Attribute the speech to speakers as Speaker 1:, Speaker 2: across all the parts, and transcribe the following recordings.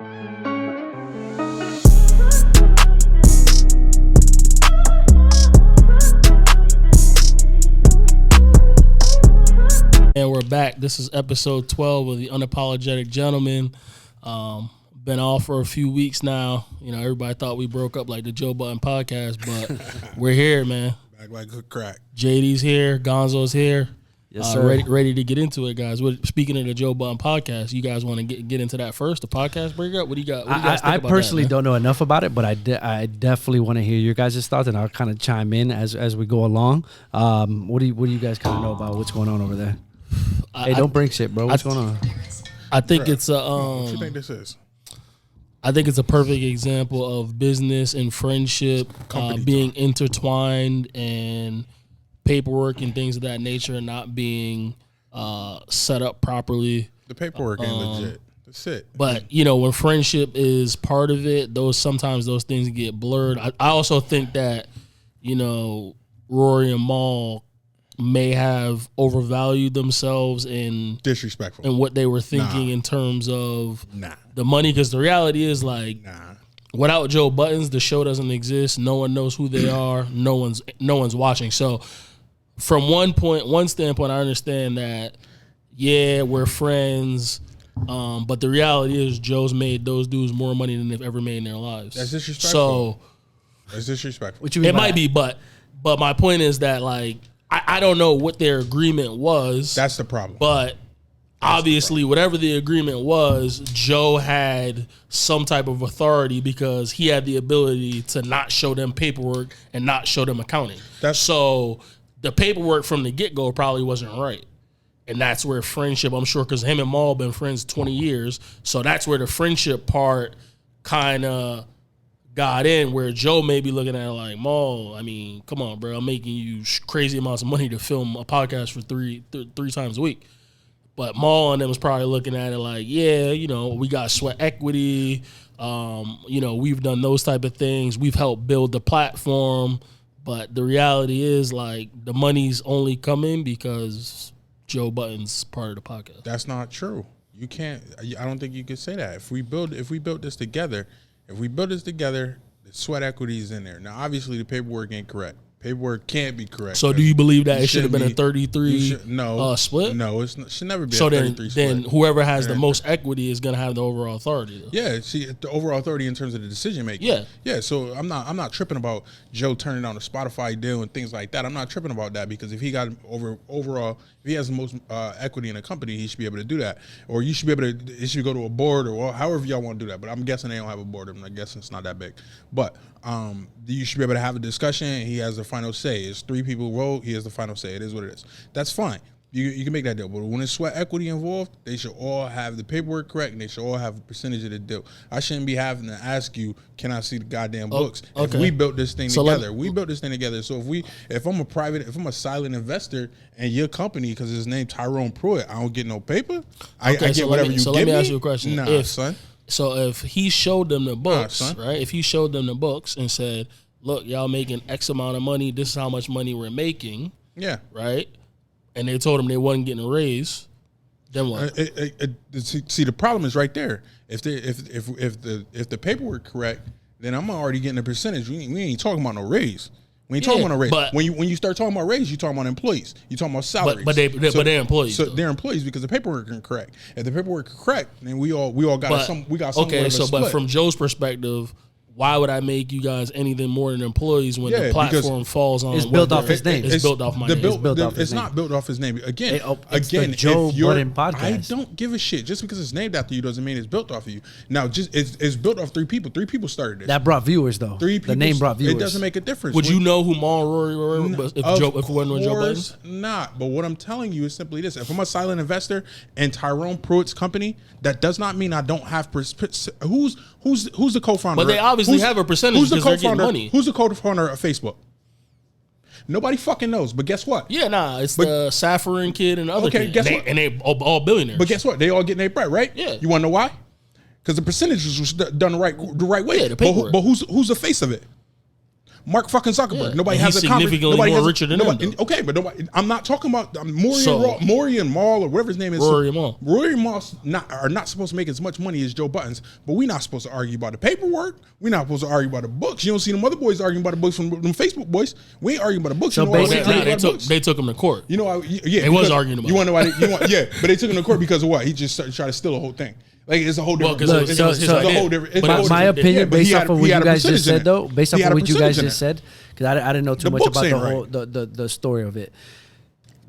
Speaker 1: And we're back. This is episode 12 of the Unapologetic Gentlemen. Been off for a few weeks now. You know, everybody thought we broke up like the Joe Budden Podcast, but we're here, man.
Speaker 2: Back like good crack.
Speaker 1: JD's here. Gonzo's here.
Speaker 3: Yes, sir.
Speaker 1: Ready to get into it, guys. Speaking of the Joe Budden Podcast, you guys want to get into that first, the podcast breakup? What do you got? What do you guys think
Speaker 3: I
Speaker 1: about
Speaker 3: personally
Speaker 1: that,
Speaker 3: don't know enough about it, but I definitely want to hear your guys' thoughts, and I'll kind of chime in as we go along. What do you guys kind of know about what's going on over there? Hey, don't bring shit, bro. What's going on?
Speaker 1: I think it's a
Speaker 2: What you think this is?
Speaker 1: I think it's a perfect example of business and friendship being intertwined, and paperwork and things of that nature not being set up properly.
Speaker 2: The paperwork ain't legit. That's it.
Speaker 1: But, you know, when friendship is part of it, sometimes those things get blurred. I also think that, you know, Rory and Maul may have overvalued themselves in
Speaker 2: Disrespectful.
Speaker 1: and what they were thinking in terms of
Speaker 2: Nah.
Speaker 1: the money, because the reality is, like,
Speaker 2: Nah.
Speaker 1: without Joe Buttons, the show doesn't exist. No one knows who they are. No one's watching. So from one standpoint, I understand that, yeah, we're friends, but the reality is Joe's made those dudes more money than they've ever made in their lives.
Speaker 2: That's disrespectful.
Speaker 1: So
Speaker 2: That's disrespectful.
Speaker 3: What you mean
Speaker 1: it
Speaker 3: by
Speaker 1: might be, but my point is that, like, I don't know what their agreement was.
Speaker 2: That's the problem.
Speaker 1: But obviously, whatever the agreement was, Joe had some type of authority because he had the ability to not show them paperwork and not show them accounting. So the paperwork from the get-go probably wasn't right. And that's where friendship, I'm sure, because him and Maul been friends 20 years. So that's where the friendship part kind of got in, where Joe may be looking at it like, Maul, I mean, come on, bro. I'm making you crazy amounts of money to film a podcast for three times a week. But Maul and them was probably looking at it like, yeah, you know, we got sweat equity. You know, we've done those type of things. We've helped build the platform. But the reality is, like, the money's only coming because Joe Budden's part of the podcast.
Speaker 2: That's not true. You can't. I don't think you could say that. If we built this together, the sweat equity is in there. Now, obviously, the paperwork ain't correct. Paperwork can't be correct.
Speaker 1: So do you believe that it should have been a 33 split?
Speaker 2: No, it should never be
Speaker 1: so
Speaker 2: a 33 split.
Speaker 1: Then whoever has the most equity is going to have the overall authority, though.
Speaker 2: Yeah, see, the overall authority in terms of the decision making. Yeah. So I'm not tripping about Joe turning down the Spotify deal and things like that. I'm not tripping about that, because if he got overall, if he has the most equity in a company, he should be able to do that. Or you should be able to. It should go to a board, or however y'all want to do that. But I'm guessing they don't have a board. I'm guessing it's not that big. But you should be able to have a discussion. He has the final say. It's 3 people vote. He has the final say. It is what it is. That's fine. You can make that deal. But when there's sweat equity involved, they should all have the paperwork correct, and they should all have a percentage of the deal. I shouldn't be having to ask you, can I see the goddamn books?
Speaker 1: Okay.
Speaker 2: If we built this thing together, So if I'm a silent investor in your company because his name Tyrone Pruitt, I don't get no paper. I get whatever you give me.
Speaker 1: So let me ask you a question.
Speaker 2: Nah, son.
Speaker 1: So if he showed them the books, right? If he showed them the books and said, look, y'all making X amount of money, this is how much money we're making. Yeah. Right? And they told him they wasn't getting a raise, then what?
Speaker 2: See, the problem is right there. If the paperwork correct, then I'm already getting a percentage. We ain't talking about no raise. We ain't talking about no raise.
Speaker 1: But
Speaker 2: when you start talking about raise, you're talking about employees. You're talking about salaries.
Speaker 1: But they're employees.
Speaker 2: So they're employees because the paperwork is correct. If the paperwork is correct, then we got some.
Speaker 1: Okay, so but from Joe's perspective, why would I make you guys anything more than employees when the platform falls on?
Speaker 3: It's built off his name.
Speaker 1: It's built off my name.
Speaker 2: It's not built off his name. Again,
Speaker 3: the Joe Budden Podcast.
Speaker 2: I don't give a shit. Just because it's named after you doesn't mean it's built off of you. Now, just it's built off 3 people. 3 people started this.
Speaker 3: That brought viewers, though.
Speaker 2: 3 people.
Speaker 3: The name brought viewers.
Speaker 2: It doesn't make a difference.
Speaker 1: Would you know who Maul and Rory were if it wasn't Joe Budden?
Speaker 2: Not. But what I'm telling you is simply this: if I'm a silent investor in Tyrone Pruitt's company, that does not mean I don't have who's the co-founder.
Speaker 1: But they obviously have a percentage. Who's the co-founder?
Speaker 2: Who's the co-founder of Facebook? Nobody fucking knows. But guess what?
Speaker 1: Yeah, it's the Safarin kid and the other kid.
Speaker 2: Guess what?
Speaker 1: And they all billionaires.
Speaker 2: But guess what? They all getting their bread, right?
Speaker 1: Yeah.
Speaker 2: You want to know why? Because the percentages was done the right way.
Speaker 1: Yeah, the paperwork.
Speaker 2: But who's the face of it? Mark fucking Zuckerberg.
Speaker 1: Yeah.
Speaker 2: Nobody
Speaker 1: and
Speaker 2: has a
Speaker 1: significantly
Speaker 2: nobody
Speaker 1: more
Speaker 2: has
Speaker 1: richer than him.
Speaker 2: Okay, but nobody. I'm not talking about Maury and Mal or whatever his name is.
Speaker 1: Rory and Mal.
Speaker 2: Rory and Mal are not supposed to make as much money as Joe Buttons, but we're not supposed to argue about the paperwork. We're not supposed to argue about the books. You don't see them other boys arguing about the books from them Facebook boys. We ain't arguing about the books.
Speaker 3: So
Speaker 1: they took him to court.
Speaker 2: You know, yeah,
Speaker 1: they was arguing about.
Speaker 2: You want to know why? Yeah, but they took him to court because of what? He just tried to steal the whole thing. Like it's a whole different.
Speaker 3: My opinion, based off of what you guys just said, though, based off of what you guys just said, because I didn't know too much about the whole the story of it.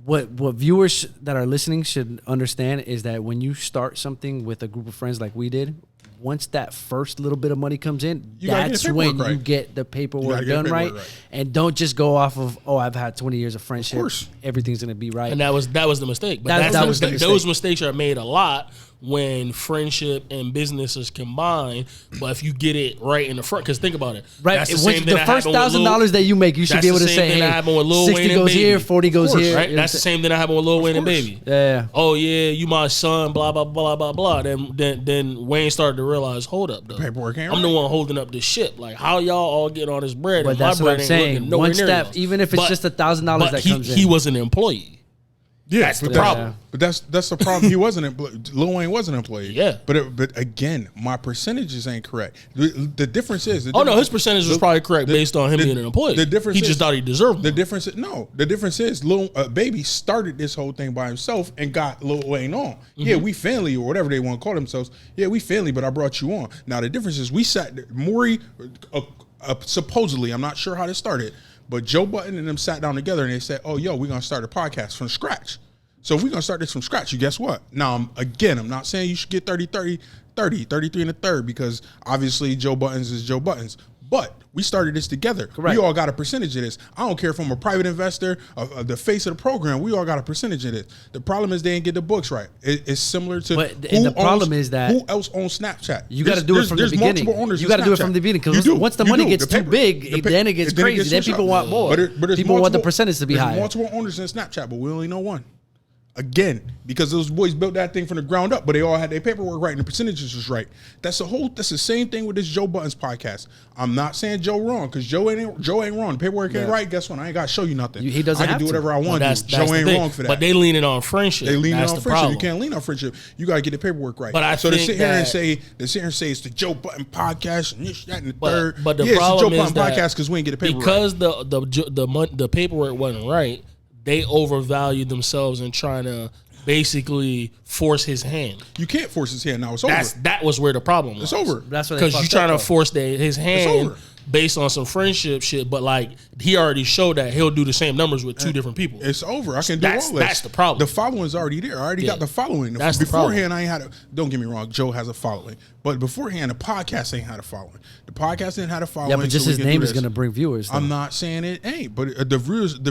Speaker 3: What viewers that are listening should understand is that when you start something with a group of friends like we did, once that first little bit of money comes in, that's when you get the paperwork done right. And don't just go off of, I've had 20 years of friendship. Of course. Everything's going to be right.
Speaker 1: And that was the mistake. But those mistakes are made a lot when friendship and business is combined. But if you get it right in the front, because think about it.
Speaker 3: Right. That's the first $1,000 that you make, you should be able to say, hey, 60 goes here, 40 goes here.
Speaker 1: Right? That's the same thing that happened with Lil Wayne and Baby.
Speaker 3: Yeah.
Speaker 1: Oh, yeah, you my son, blah, blah, blah, blah, blah. Then Wayne started to realize, hold up, though.
Speaker 2: Paperwork ain't
Speaker 1: I'm the one holding up this shit. Like, how y'all all getting all this bread?
Speaker 3: But that's what I'm saying. Once that, even if it's just $1,000 that comes in.
Speaker 1: He was an employee.
Speaker 2: Yeah,
Speaker 1: that's the problem.
Speaker 2: But that's the problem. He wasn't Lil Wayne wasn't employed.
Speaker 1: Yeah,
Speaker 2: but again, my percentages ain't correct. The difference is.
Speaker 1: His percentage was probably correct based on him being an employee.
Speaker 2: The difference.
Speaker 1: He just thought he deserved it.
Speaker 2: The difference is Lil Baby started this whole thing by himself and got Lil Wayne on. Mm-hmm. Yeah, we family or whatever they want to call themselves. Yeah, we family, but I brought you on. Now the difference is we sat Maury, supposedly, I'm not sure how this started, but Joe Budden and them sat down together and they said, "Oh, yo, we're gonna start a podcast from scratch." So if we're going to start this from scratch, you guess what? Now, I'm not saying you should get 33 and a third, because obviously Joe Buttons is Joe Buttons. But we started this together. Correct. We all got a percentage of this. I don't care if I'm a private investor, the face of the program. We all got a percentage of this. The problem is they didn't get the books right. It's similar to
Speaker 3: the problem is that
Speaker 2: who else owns Snapchat?
Speaker 3: You got to do it from the beginning. You got to do it from the beginning, because once the money gets too big, then it gets crazy. Then people want more. People want the percentage to be higher.
Speaker 2: There's multiple owners in Snapchat, but we only know one. Again, because those boys built that thing from the ground up, but they all had their paperwork right and the percentages was right. That's the same thing with this Joe Buttons podcast. I'm not saying Joe wrong, because Joe ain't wrong. The paperwork ain't right. Guess what? I ain't got to show you nothing.
Speaker 3: He doesn't.
Speaker 2: I can do whatever I want. Joe ain't wrong for that.
Speaker 1: But they leaning on friendship.
Speaker 2: They leaning on friendship. Problem. You can't lean on friendship. You got to get the paperwork right.
Speaker 1: But
Speaker 2: they sit here and say it's the Joe Button podcast and this, that, and the third.
Speaker 1: But the problem
Speaker 2: it's the Joe
Speaker 1: is
Speaker 2: Button podcast because we ain't get the paperwork
Speaker 1: because the paperwork wasn't right. They overvalued themselves in trying to basically force his hand.
Speaker 2: You can't force his hand now. It's over.
Speaker 1: That was where the problem was.
Speaker 2: It's over.
Speaker 3: That's what
Speaker 1: because you're trying to force his hand based on some friendship shit, but like he already showed that he'll do the same numbers with two different people.
Speaker 2: It's over. I can do all this.
Speaker 1: That's the problem.
Speaker 2: The following's already there. I already got the following.
Speaker 1: That's
Speaker 2: beforehand, I ain't had don't get me wrong, Joe has a following. But beforehand, the podcast ain't had a following. The podcast ain't had a following.
Speaker 3: Yeah, but just his name is going to bring viewers.
Speaker 2: I'm not saying it ain't, but the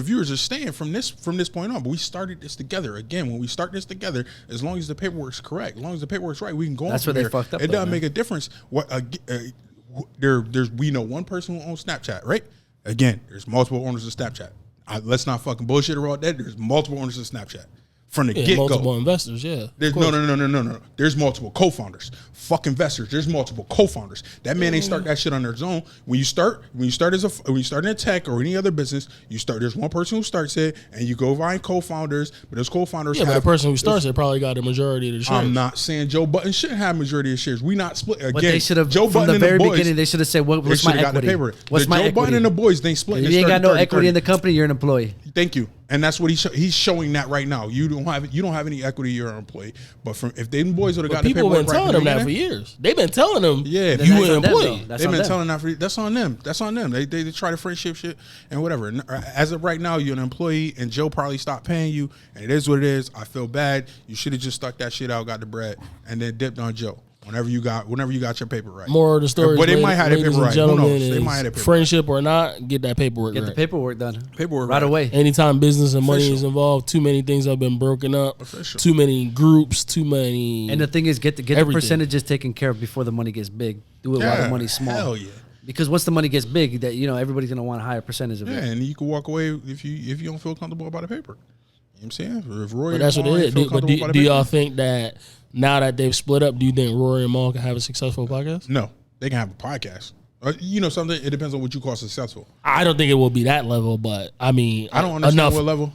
Speaker 2: viewers are staying from this point on. But we started this together. Again, when we start this together, as long as the paperwork's correct, as long as the paperwork's right, we can go on.
Speaker 3: That's where they fucked up.
Speaker 2: It doesn't make a difference. We know one person who owns Snapchat, right? Again, there's multiple owners of Snapchat. Let's not fucking bullshit about that. There's multiple owners of Snapchat. From the get-go.
Speaker 1: Multiple investors, yeah.
Speaker 2: There's no. There's multiple co-founders. Fuck investors. There's multiple co-founders. That man ain't start that shit on their own. When you start in a tech or any other business, there's one person who starts it, and you go find co-founders, but those co-founders
Speaker 1: but the person who starts it probably got the majority of the shares.
Speaker 2: I'm not saying Joe Budden shouldn't have majority of shares. We not split. Again,
Speaker 3: but they should have,
Speaker 2: Joe
Speaker 3: from
Speaker 2: Budden
Speaker 3: the very
Speaker 2: boys,
Speaker 3: beginning, they should have said, what's my equity? What's my equity?
Speaker 2: Joe Budden and the boys, they split.
Speaker 3: If you ain't got no equity in the company, you're an employee.
Speaker 2: Thank you. And that's what he's showing that right now. You don't have any equity. You're an employee. But if them boys would have got the paperwork right,
Speaker 1: people been telling them that for years. They've been telling them, you an employee.
Speaker 2: They've been telling that for. That's on them. That's on them. They try to friendship shit and whatever. As of right now, you're an employee, and Joe probably stopped paying you, and it is what it is. I feel bad. You should have just stuck that shit out, got the bread, and then dipped on Joe. Whenever you got your paper right.
Speaker 1: More of the story.
Speaker 2: But they might have their paper right. Who knows? They might have their paper
Speaker 1: friendship or not, get that paperwork
Speaker 3: Get the paperwork done.
Speaker 2: Paperwork
Speaker 3: right away.
Speaker 1: Anytime business and money is involved, too many things have been broken up. Too many groups, too many.
Speaker 3: And the thing is, get the percentages taken care of before the money gets big. Do it while the money's small.
Speaker 2: Hell yeah.
Speaker 3: Because once the money gets big, that everybody's gonna want a higher percentage of it.
Speaker 2: Yeah, and you can walk away if you don't feel comfortable about the paper. You know what I'm saying? If Roy,
Speaker 1: but that's what it is. But do y'all think that now that they've split up, do you think Rory and Mal can have a successful podcast?
Speaker 2: No, they can have a podcast. You know something? It depends on what you call successful.
Speaker 1: I don't think it will be that level, but I mean,
Speaker 2: I don't understand what level.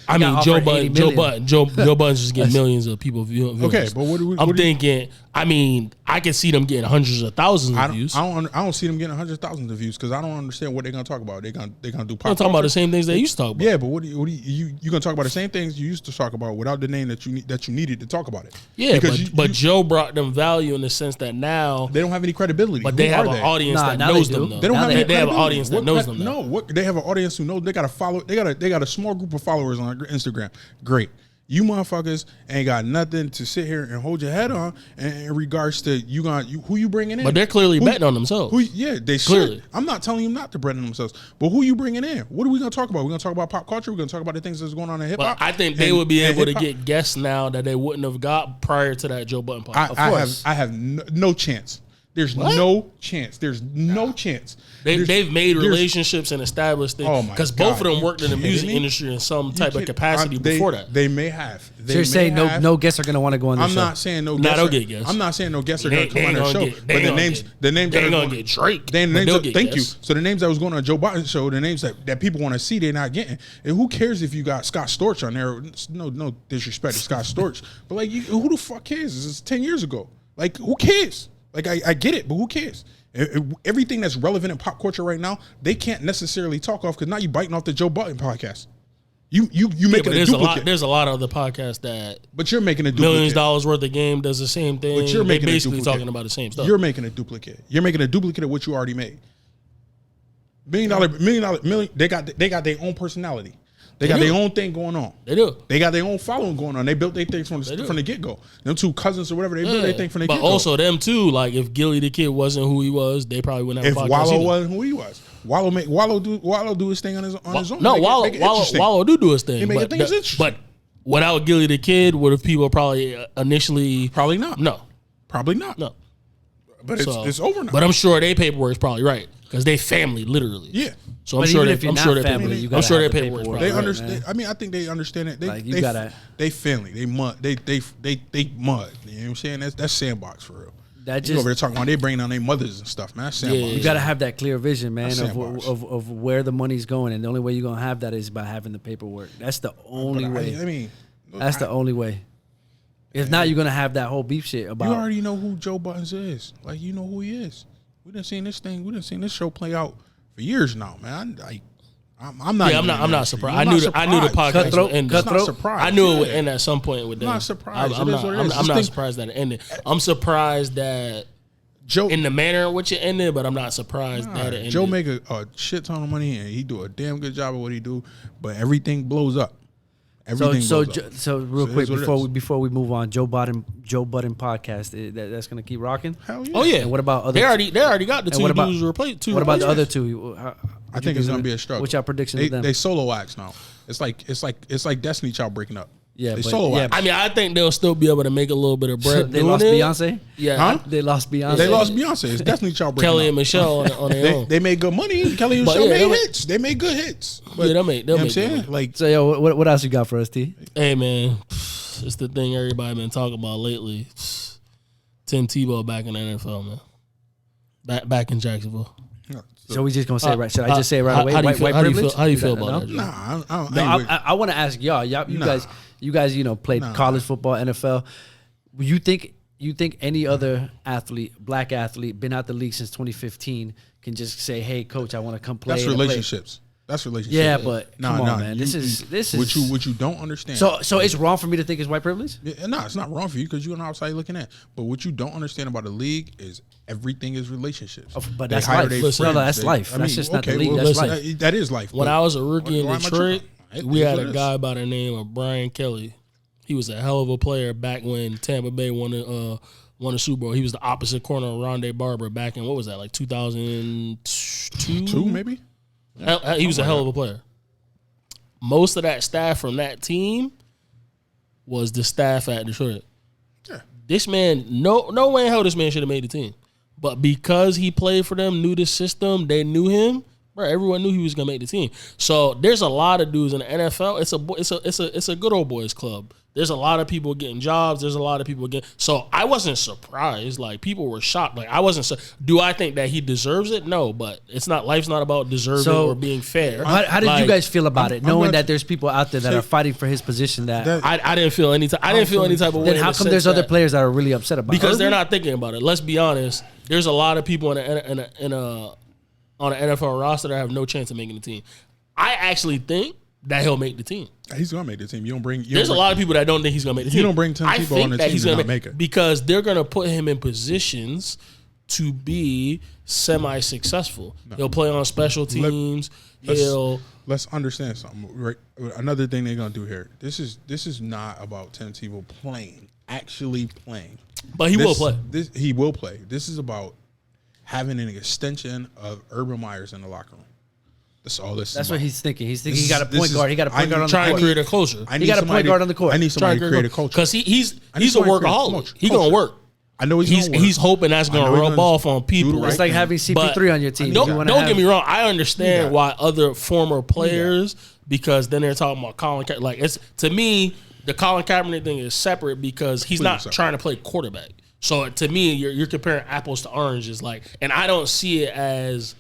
Speaker 1: I mean, Joe Budden's just getting millions of people viewing.
Speaker 2: Okay, but
Speaker 1: I'm thinking. I mean, I can see them getting hundreds of thousands of views.
Speaker 2: I don't see them getting hundreds of thousands of views because I don't understand what they're gonna talk about. They're gonna do pop.
Speaker 1: I'm talking about the same things they used to talk about.
Speaker 2: Yeah, but what are you gonna talk about the same things you used to talk about without the name that you needed to talk about it?
Speaker 1: Yeah, but Joe brought them value in the sense that now
Speaker 2: they don't have any credibility.
Speaker 1: But they have an audience that knows them. Though.
Speaker 2: They don't have any.
Speaker 1: They have an audience that knows them.
Speaker 2: No, they have an audience who knows. They got a follow. They got a small group of followers on Instagram. Great. You motherfuckers ain't got nothing to sit here and hold your head on in regards to who you bringing in.
Speaker 1: But they're clearly betting on themselves.
Speaker 2: They clearly should. I'm not telling you not to bet on themselves. But who you bringing in? What are we going to talk about? We're going to talk about pop culture. We're going to talk about the things that's going on in hip hop.
Speaker 1: I think they would be able to get guests now that they wouldn't have got prior to that Joe Budden podcast.
Speaker 2: Of course. I have no chance. There's no chance. There's no chance.
Speaker 1: They've made relationships and established things because both of them worked in the music industry in some type of capacity before that.
Speaker 2: They may have.
Speaker 3: So you're saying no guests are going to want to go on the show?
Speaker 2: I'm not saying no guests.
Speaker 1: They'll get guests.
Speaker 2: I'm not saying no guests are going to come on their show. But the names
Speaker 1: they ain't going to get Drake.
Speaker 2: Thank you. So the names that was going on Joe Budden's show, the names that people want to see, they're not getting. And who cares if you got Scott Storch on there? No disrespect to Scott Storch, but like, who the fuck cares? This is 10 years ago. Like, who cares? Like, I get it, but who cares? Everything that's relevant in pop culture right now, they can't necessarily talk off because now you're biting off the Joe Budden podcast. You making a duplicate.
Speaker 1: There's a lot of other podcasts that.
Speaker 2: But you're making a duplicate.
Speaker 1: $millions worth of game does the same thing. But you're making basically talking about the same stuff.
Speaker 2: You're making a duplicate. You're making a duplicate of what you already made. Million dollar. They got their own personality. They got their own thing going on.
Speaker 1: They do.
Speaker 2: They got their own following going on. They built their things from the get-go. Them two cousins or whatever, they built their thing from the get-go.
Speaker 1: But also them too, like if Gilly the Kid wasn't who he was, they probably wouldn't have a podcast.
Speaker 2: If Wallow wasn't who he was. Wallow do his thing on his own.
Speaker 1: No, Wallow do his thing.
Speaker 2: He make things interesting.
Speaker 1: But without Gilly the Kid, would have people probably initially...
Speaker 2: Probably not.
Speaker 1: No.
Speaker 2: Probably not.
Speaker 1: No.
Speaker 2: But it's over now.
Speaker 1: But I'm sure their paperwork is probably right. Because they family, literally.
Speaker 2: Yeah.
Speaker 1: So I'm sure their paperwork.
Speaker 2: They understand. I mean, I think they understand it. They family. They mud. They mud. You know what I'm saying? That's sandbox for real. You over there talking about they bring down their mothers and stuff, man. That's sandbox.
Speaker 3: You got to have that clear vision, man, of where the money's going, and the only way you're gonna have that is by having the paperwork. That's the only way.
Speaker 2: I mean,
Speaker 3: that's the only way. If not, you're gonna have that whole beef shit about.
Speaker 2: You already know who Joe Budden is. Like, you know who he is. We done seen this thing. We done seen this show play out for years now, man. I'm not.
Speaker 1: Yeah, I'm not surprised. I knew the podcast would end. I knew it would end at some point with them.
Speaker 2: I'm not surprised.
Speaker 1: I'm not surprised that it ended. I'm surprised that Joe, in the manner in which it ended, but I'm not surprised that it ended.
Speaker 2: Joe make a shit ton of money and he do a damn good job of what he do, but everything blows up.
Speaker 3: So real quick before we move on, Joe Budden podcast that's gonna keep rocking.
Speaker 2: Hell yeah!
Speaker 1: Oh yeah.
Speaker 3: And what about other?
Speaker 1: They already got the two dudes replaced.
Speaker 3: What about the other two?
Speaker 2: I think it's gonna be a struggle.
Speaker 3: What's your prediction of them?
Speaker 2: They solo acts now. It's like Destiny Child breaking up.
Speaker 3: Yeah,
Speaker 2: they solo acts.
Speaker 1: I mean, I think they'll still be able to make a little bit of bread.
Speaker 3: They lost Beyonce.
Speaker 1: Yeah,
Speaker 2: huh?
Speaker 3: They lost Beyonce.
Speaker 2: They lost Beyonce. It's Destiny Child breaking
Speaker 1: Kelly
Speaker 2: up.
Speaker 1: and Michelle on their own.
Speaker 2: They made good money. Kelly and Michelle made hits. They made good hits.
Speaker 1: But, yeah, they'll make. You know what I'm saying?
Speaker 2: Like,
Speaker 3: so yo, what else you got for us, T?
Speaker 1: Hey man, it's the thing everybody been talking about lately. Tim Tebow back in the NFL, man. Back in Jacksonville.
Speaker 3: So we just gonna say it right? Should I just say it right away?
Speaker 1: How do you feel about that?
Speaker 2: Nah,
Speaker 3: I want to ask y'all. You guys, played college football, NFL. You think any other athlete, black athlete, been out the league since 2015, can just say, "Hey, coach, I want to come play"?
Speaker 2: That's relationships. That's relationships.
Speaker 3: Yeah, but come on, man. This is
Speaker 2: what you don't understand.
Speaker 3: So it's wrong for me to think it's white privilege?
Speaker 2: Yeah, no, it's not wrong for you because you're on the outside looking at. But what you don't understand about the league is everything is relationships.
Speaker 3: But that's life. That's life. That's just not the league. That's life.
Speaker 2: That is life.
Speaker 1: When I was a rookie in Detroit, we had a guy by the name of Brian Kelly. He was a hell of a player back when Tampa Bay won a Super Bowl. He was the opposite corner of Rondé Barber back in, what was that, like 2002?
Speaker 2: Two, maybe?
Speaker 1: He was a hell of a player. Most of that staff from that team was the staff at Detroit. Yeah. This man, no way in hell this man should have made the team. But because he played for them, knew the system, they knew him, Right, everyone knew he was gonna make the team. So there's a lot of dudes in the NFL. It's a good old boys club. There's a lot of people getting jobs. There's a lot of people getting. So I wasn't surprised. Like, people were shocked. Like, I wasn't. Do I think that he deserves it? No, but it's not. Life's not about deserving or being fair.
Speaker 3: How did you guys feel about it, knowing that there's people out there that are fighting for his position? That
Speaker 1: I didn't feel any. I didn't feel any type of way.
Speaker 3: Then how come there's other players that are really upset about it?
Speaker 1: Because they're not thinking about it. Let's be honest. There's a lot of people on an NFL roster that have no chance of making the team. I actually think that he'll make the team.
Speaker 2: He's gonna make the team.
Speaker 1: There's a lot of people that don't think he's gonna make the team.
Speaker 2: You don't bring Tim Tebow on the team to not make it,
Speaker 1: because they're gonna put him in positions to be semi-successful. No. He'll play on special teams.
Speaker 2: Let's understand something. Right? Another thing they're gonna do here. This is not about Tim Tebow actually playing.
Speaker 1: But he will play.
Speaker 2: He will play. This is about having an extension of Urban Meyer's in the locker room. That's all this.
Speaker 3: That's what he's thinking. He's thinking he got a point guard. He got a point guard on the court.
Speaker 1: Trying to create a culture.
Speaker 3: He got a point guard on the court.
Speaker 2: I need somebody to create a culture.
Speaker 1: Because he's a workaholic. He's going to work.
Speaker 2: I know
Speaker 1: he's hoping that's going to rub off on people.
Speaker 3: It's like having CP3 on your team.
Speaker 1: Don't get me wrong. I understand why other former players, because then they're talking about Colin Kaepernick. Like, to me, the Colin Kaepernick thing is separate because he's not trying to play quarterback. So to me, you're comparing apples to oranges. Like, and I don't see it as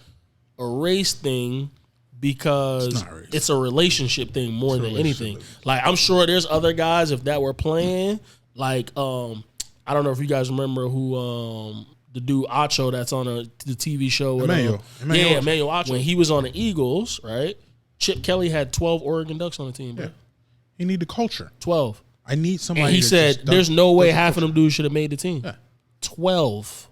Speaker 1: a race thing, because it's a relationship thing more than anything. Like, I'm sure there's other guys, if that were playing, like, I don't know if you guys remember who the dude Acho that's on the TV show.
Speaker 2: Emmanuel
Speaker 1: Acho. When he was on the Eagles, right? Chip Kelly had 12 Oregon Ducks on the team, bro. Yeah.
Speaker 2: He need the culture.
Speaker 1: 12.
Speaker 2: I need somebody.
Speaker 1: And he said, there's no way half of them dudes should have made the team. Yeah. 12.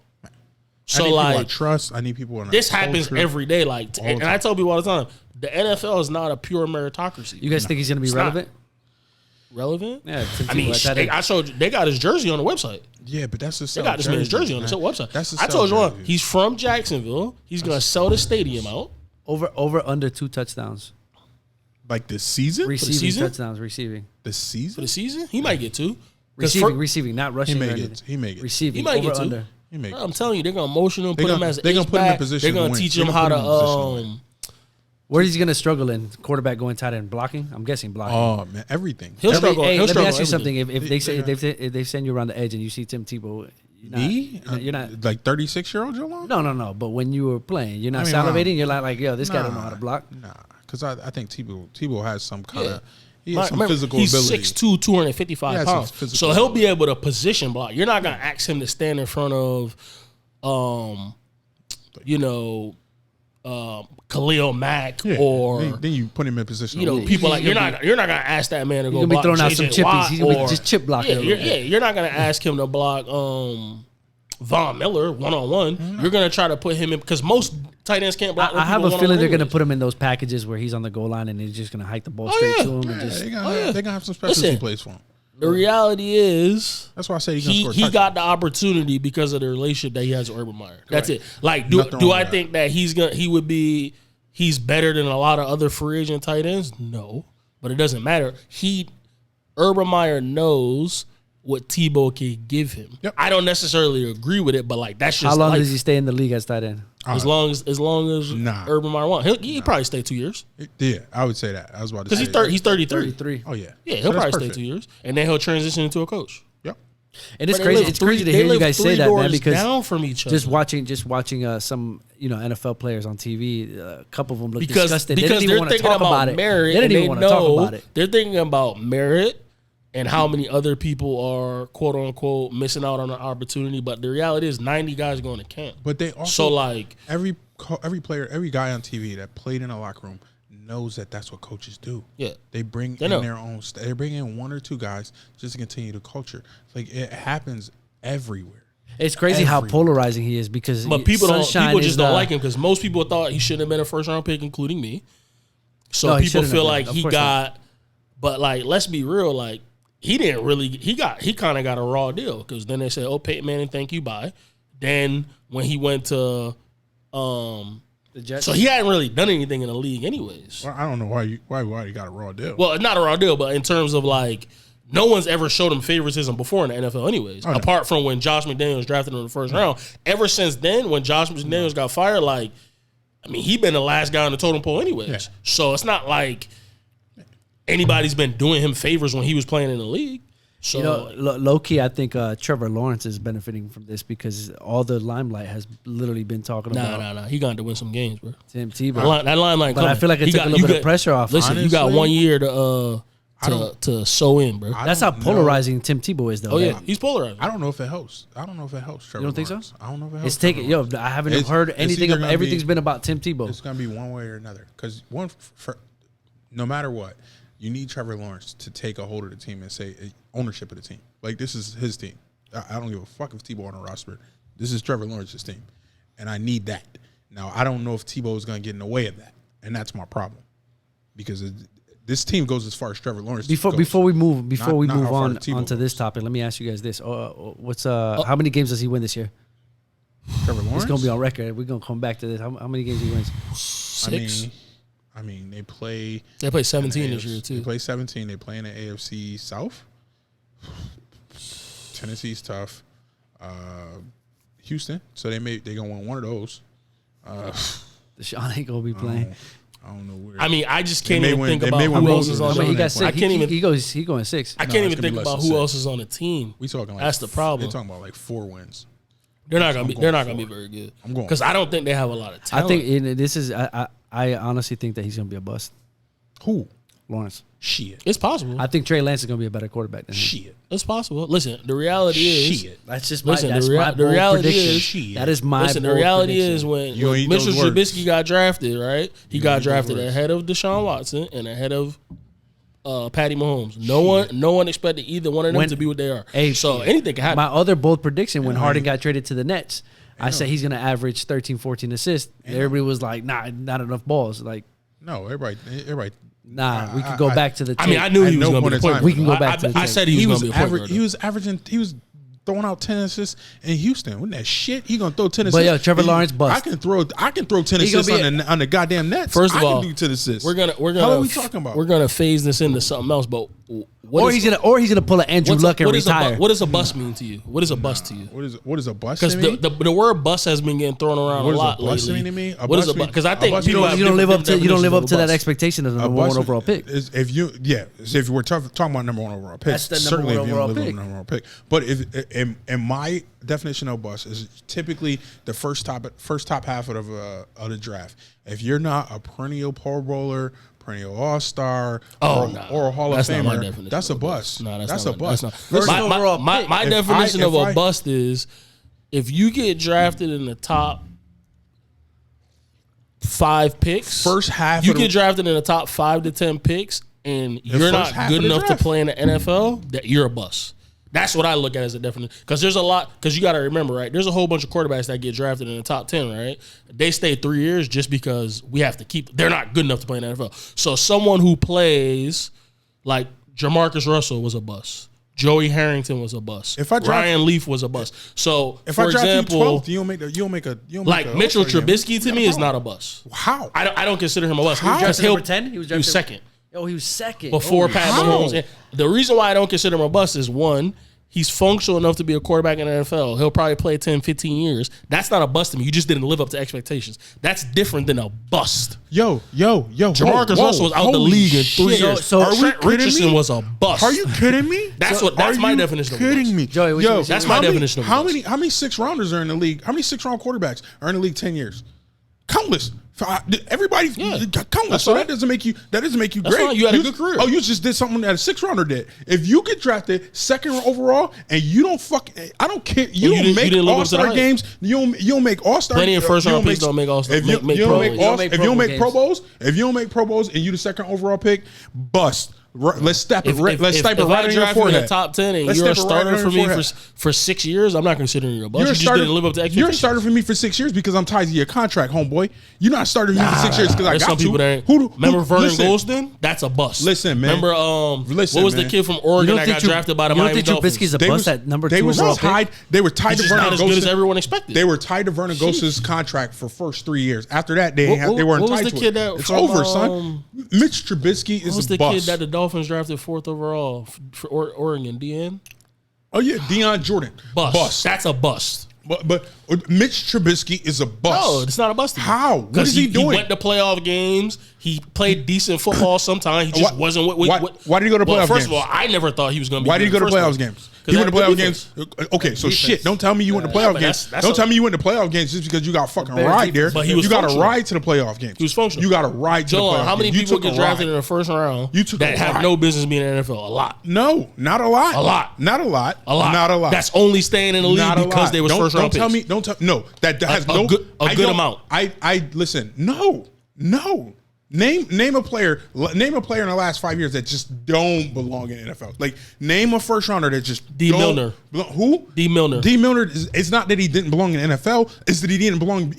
Speaker 1: So,
Speaker 2: I need
Speaker 1: like,
Speaker 2: people I trust. I need people in
Speaker 1: this happens every day. Like, and I tell people all the time, the NFL is not a pure meritocracy.
Speaker 3: You guys think he's going to be relevant?
Speaker 1: Relevant?
Speaker 3: Yeah.
Speaker 1: I mean, I showed you, they got his jersey on the website.
Speaker 2: Yeah, but that's
Speaker 1: they got this man's jersey on the website. I told you he's from Jacksonville. He's going to sell the stadium out.
Speaker 3: Over under 2 touchdowns.
Speaker 2: Like this season?
Speaker 3: Receiving touchdowns, receiving.
Speaker 2: The season?
Speaker 1: For the season? He might get 2.
Speaker 3: Receiving, not rushing.
Speaker 2: He may get.
Speaker 3: Receiving.
Speaker 1: He might get 2.
Speaker 3: Under.
Speaker 1: I'm telling you, they're gonna motion him, put him as an H-back.
Speaker 2: Put him in position.
Speaker 1: They're gonna teach him how to.
Speaker 3: Where is he gonna struggle in? Quarterback going tight end, blocking. I'm guessing blocking.
Speaker 2: Oh man, everything.
Speaker 1: He'll struggle.
Speaker 3: Let me ask you something. If they send you around the edge and you see Tim Tebow, you're not
Speaker 2: like 36-year-old Joe.
Speaker 3: No. But when you were playing, you're not salivating. You're like, yo, this guy don't know how to block.
Speaker 2: Nah, because I think Tebow has some kind of. He has some physical
Speaker 1: he's
Speaker 2: ability.
Speaker 1: 6'2", 255 pounds. So he'll be able to position block. You're not going to ask him to stand in front of, Khalil Mack or
Speaker 2: then you put him in position.
Speaker 1: People like you're not going to ask that man to go block.
Speaker 3: He's going to be throwing out some chippies. He's going to be just chip blocking.
Speaker 1: You're not going to ask him to block Von Miller one-on-one. Mm-hmm. You're going to try to put him in because most tight ends can't block.
Speaker 3: I have a feeling they're going to put him in those packages where he's on the goal line and he's just going to hike the ball straight to him.
Speaker 2: They're going to have some specialty plays for him.
Speaker 1: The reality is,
Speaker 2: that's why I say
Speaker 1: he got the opportunity because of the relationship that he has with Urban Meyer. That's it. Like, do I think that he's better than a lot of other free agent tight ends? No, but it doesn't matter. Urban Meyer knows what Tebow can give him. Yep. I don't necessarily agree with it, but like that's just
Speaker 3: how long does he stay in the league as tight end?
Speaker 1: As long as Urban Meyer wants, he'll probably stay 2 years.
Speaker 2: Yeah, I would say that. I was about to say
Speaker 1: because he's 33.
Speaker 2: Oh yeah,
Speaker 1: he'll probably stay 2 years, and then he'll transition into a coach.
Speaker 2: Yep.
Speaker 3: And it's crazy. It's crazy to hear you guys say that, man. Because
Speaker 1: down from each other.
Speaker 3: Just watching some NFL players on TV, a couple of them look disgusted. They didn't even want to talk about it. They didn't even want to talk about it.
Speaker 1: They're thinking about merit and how many other people are quote unquote missing out on an opportunity. But the reality is 90 guys going to camp.
Speaker 2: But they also every player, every guy on TV that played in a locker room knows that that's what coaches do.
Speaker 1: Yeah,
Speaker 2: they bring in their own. They bring in 1 or 2 guys just to continue the culture. Like it happens everywhere.
Speaker 3: It's crazy how polarizing he is because
Speaker 1: people just don't like him because most people thought he shouldn't have been a first round pick, including me. So people feel like he got, but like let's be real, like. He didn't really. He kind of got a raw deal because then they said, "Oh, Peyton Manning, thank you, bye." Then when he went to the Jets, so he hadn't really done anything in the league, anyways.
Speaker 2: Well, I don't know why you got a raw deal.
Speaker 1: Well, not a raw deal, but in terms of like, no one's ever showed him favoritism before in the NFL, anyways. Oh, apart from when Josh McDaniels drafted him in the first round. Ever since then, when Josh McDaniels got fired, like I mean, he been the last guy on the totem pole anyways. Yeah. So it's not like anybody's been doing him favors when he was playing in the league. So
Speaker 3: low key, I think Trevor Lawrence is benefiting from this because all the limelight has literally been talking about.
Speaker 1: Nah. He got to win some games, bro.
Speaker 3: Tim Tebow.
Speaker 1: That limelight.
Speaker 3: But I feel like it took a little bit of pressure off.
Speaker 1: Listen, honestly, you got 1 year to sew in, bro.
Speaker 3: That's how polarizing Tim Tebow is, though.
Speaker 1: Oh yeah, he's polarizing.
Speaker 2: I don't know if it helps. Trevor
Speaker 3: You don't
Speaker 2: Lawrence.
Speaker 3: think so?
Speaker 2: I don't know if it helps.
Speaker 3: I haven't heard anything. Everything's been about Tim Tebow.
Speaker 2: It's gonna be one way or another. Because no matter what, you need Trevor Lawrence to take a hold of the team and say ownership of the team. Like, this is his team. I don't give a fuck if Tebow on a roster. This is Trevor Lawrence's team, and I need that. Now, I don't know if Tebow is going to get in the way of that, and that's my problem because this team goes as far as Trevor Lawrence. Before
Speaker 3: we move on onto this topic, let me ask you guys this: how many games does he win this year?
Speaker 2: Trevor Lawrence.
Speaker 3: It's going to be on record. We're going to come back to this. How many games he wins?
Speaker 1: 6.
Speaker 2: I mean, they play
Speaker 1: 17 this year too.
Speaker 2: They play 17. They play in the AFC South. Tennessee's tough. Houston, so they gonna win one of those.
Speaker 3: Deshaun ain't gonna be playing.
Speaker 2: I don't know where.
Speaker 1: I mean, I just can't even think about who else is on the team.
Speaker 3: He got 6. He going 6.
Speaker 1: I can't even think about who else is on the team.
Speaker 2: We talking like
Speaker 1: that's the problem.
Speaker 2: They're talking about like 4 wins.
Speaker 1: They're not gonna be very good. I'm going because I don't think they have a lot of talent.
Speaker 3: I think this is. I honestly think that he's gonna be a bust.
Speaker 2: Who?
Speaker 3: Lawrence.
Speaker 2: Shit.
Speaker 1: It's possible.
Speaker 3: I think Trey Lance is gonna be a better quarterback than him.
Speaker 2: Shit.
Speaker 1: It's possible. Listen, the reality is.
Speaker 2: Shit.
Speaker 3: That's just
Speaker 1: my
Speaker 3: the
Speaker 1: reality
Speaker 3: prediction.
Speaker 1: is.
Speaker 2: Shit.
Speaker 3: That is my.
Speaker 1: Listen, the reality is when Mitchell Trubisky got drafted, right? He got drafted ahead of Deshaun Watson and ahead of Patty Mahomes. No one expected either one of them to be what they are. So anything can happen.
Speaker 3: My other bold prediction when Harden got traded to the Nets, I said he's gonna average 13, 14 assists. Everybody was like, "Nah, not enough balls." Like,
Speaker 2: no, everybody.
Speaker 3: Nah, we could go back to the tape.
Speaker 1: I mean, I knew he was going to be the point.
Speaker 3: We can go back to the tape.
Speaker 1: I said he was going to be a point guard.
Speaker 2: He was averaging. He was throwing out 10 assists in Houston. Wasn't that shit? He gonna throw 10 assists.
Speaker 3: But yo, Trevor Lawrence bust.
Speaker 2: I can throw 10 assists on the goddamn Nets.
Speaker 1: First of all,
Speaker 2: I can do 10 assists.
Speaker 1: We're gonna.
Speaker 2: How are we talking about?
Speaker 1: We're gonna phase this into something else. But
Speaker 3: he's gonna pull an Andrew Luck and retire.
Speaker 1: What does a bust mean to you? What is a bust to you?
Speaker 2: What is a bust?
Speaker 1: Because the word bust has been getting thrown around a lot lately.
Speaker 2: What does a bust mean to me?
Speaker 1: What is a bust? Because I think people
Speaker 3: you don't live up to that expectation of the number 1 overall pick.
Speaker 2: If we're talking about number 1 overall pick,
Speaker 3: that's the number 1 overall
Speaker 2: pick. But if in my definition of bust is typically the first top half of the draft. If you're not a perennial Pro Bowler, perennial All-Star, or a Hall of Famer, that's a bust.
Speaker 1: No,
Speaker 2: that's a bust.
Speaker 1: My definition of a bust is if you get drafted in the top 5 picks,
Speaker 2: first half
Speaker 1: you get drafted in the top 5 to 10 picks, and you're not good enough to play in the NFL, that you're a bust. That's what I look at as a definition. Because there's a lot, because you got to remember, right? There's a whole bunch of quarterbacks that get drafted in the top 10, right? They stay 3 years just because we have to keep, they're not good enough to play in the NFL. So someone who plays, like Jamarcus Russell was a bust. Joey Harrington was a bust. Ryan Leaf was a bust. So,
Speaker 2: if
Speaker 1: for example,
Speaker 2: you don't make
Speaker 1: like Mitchell Trubisky to me is not a bust.
Speaker 2: How?
Speaker 1: I don't consider him a bust.
Speaker 3: He was drafted number 10? He was
Speaker 1: second.
Speaker 3: Oh, he was second.
Speaker 1: Before Pat Mahomes. And the reason why I don't consider him a bust is, one, he's functional enough to be a quarterback in the NFL. He'll probably play 10, 15 years. That's not a bust to me. You just didn't live up to expectations. That's different than a bust.
Speaker 2: Yo.
Speaker 1: Jamarcus Russell was out the league in 3 years.
Speaker 3: So
Speaker 1: Trent Richardson was a bust.
Speaker 2: Are you kidding me?
Speaker 1: That's my definition of a bust.
Speaker 2: Kidding me?
Speaker 3: Joey,
Speaker 1: that's my definition of a bust.
Speaker 2: How many 6-rounders are in the league? How many 6-round quarterbacks are in the league 10 years? Countless. Everybody, countless. So that doesn't make you great.
Speaker 1: Fine. You had a good career.
Speaker 2: Oh, you just did something that a 6-rounder did. If you get drafted 2nd overall and you don't I don't care. You don't make All-Star games. You don't make All-Star.
Speaker 1: Plenty of first-round picks don't make All-Star.
Speaker 2: If you don't make Pro Bowls, and you the 2nd overall pick, bust. Let's step it right in your forehead.
Speaker 1: In the top 10 and you're a starter for me for 6 years, I'm not considering you a bust. You just didn't live up to expectations.
Speaker 2: You're a starter for me for 6 years because I'm tied to your contract, homeboy. You're not starting me for 6 years because I got
Speaker 1: some people that remember Vernon Golston? That's a bust.
Speaker 2: Listen, man.
Speaker 1: Remember what was the kid from Oregon that got drafted by the Miami Dolphins?
Speaker 3: You don't think Trubisky's a bust at number 2 overall pick?
Speaker 2: They were tied to Vernon Golston.
Speaker 1: Not as good as everyone expected.
Speaker 2: They were tied to Vernon Golston's contract for first 3 years. After that, they weren't tied to it. It's over, son. Mitch Trubisky is a bust.
Speaker 1: Who's the kid that the Dolphins drafted 4th overall for Oregon? Deion?
Speaker 2: Oh yeah, Deion Jordan.
Speaker 1: Bust. That's a bust.
Speaker 2: But Mitch Trubisky is a bust.
Speaker 1: No, it's not a bust.
Speaker 2: How? What is he doing?
Speaker 1: He went to playoff games. He played decent football sometimes. He just wasn't what
Speaker 2: why did he go to playoff games?
Speaker 1: First of all, I never thought he was going to be.
Speaker 2: Why did he go to playoff games? He went to playoff games. Okay, so shit. Don't tell me you went to playoff games. Don't tell me you went to playoff games just because you got fucking ride there. But you got a ride to the playoff games.
Speaker 1: He was functional.
Speaker 2: You got a ride to the playoff games.
Speaker 1: How many people get drafted in the first round that have no business being in the NFL? A lot.
Speaker 2: No, not a lot.
Speaker 1: A lot.
Speaker 2: Not a lot.
Speaker 1: A lot.
Speaker 2: Not a lot.
Speaker 1: That's only staying in the league because they were first round picks.
Speaker 2: Don't tell me. No, that has no
Speaker 1: good amount.
Speaker 2: I listen. No. Name a player in the last 5 years that just don't belong in the NFL. Like, name a first rounder that just
Speaker 1: D. Milner.
Speaker 2: Who?
Speaker 1: D. Milner.
Speaker 2: D. Milner. It's not that he didn't belong in the NFL. It's that he didn't belong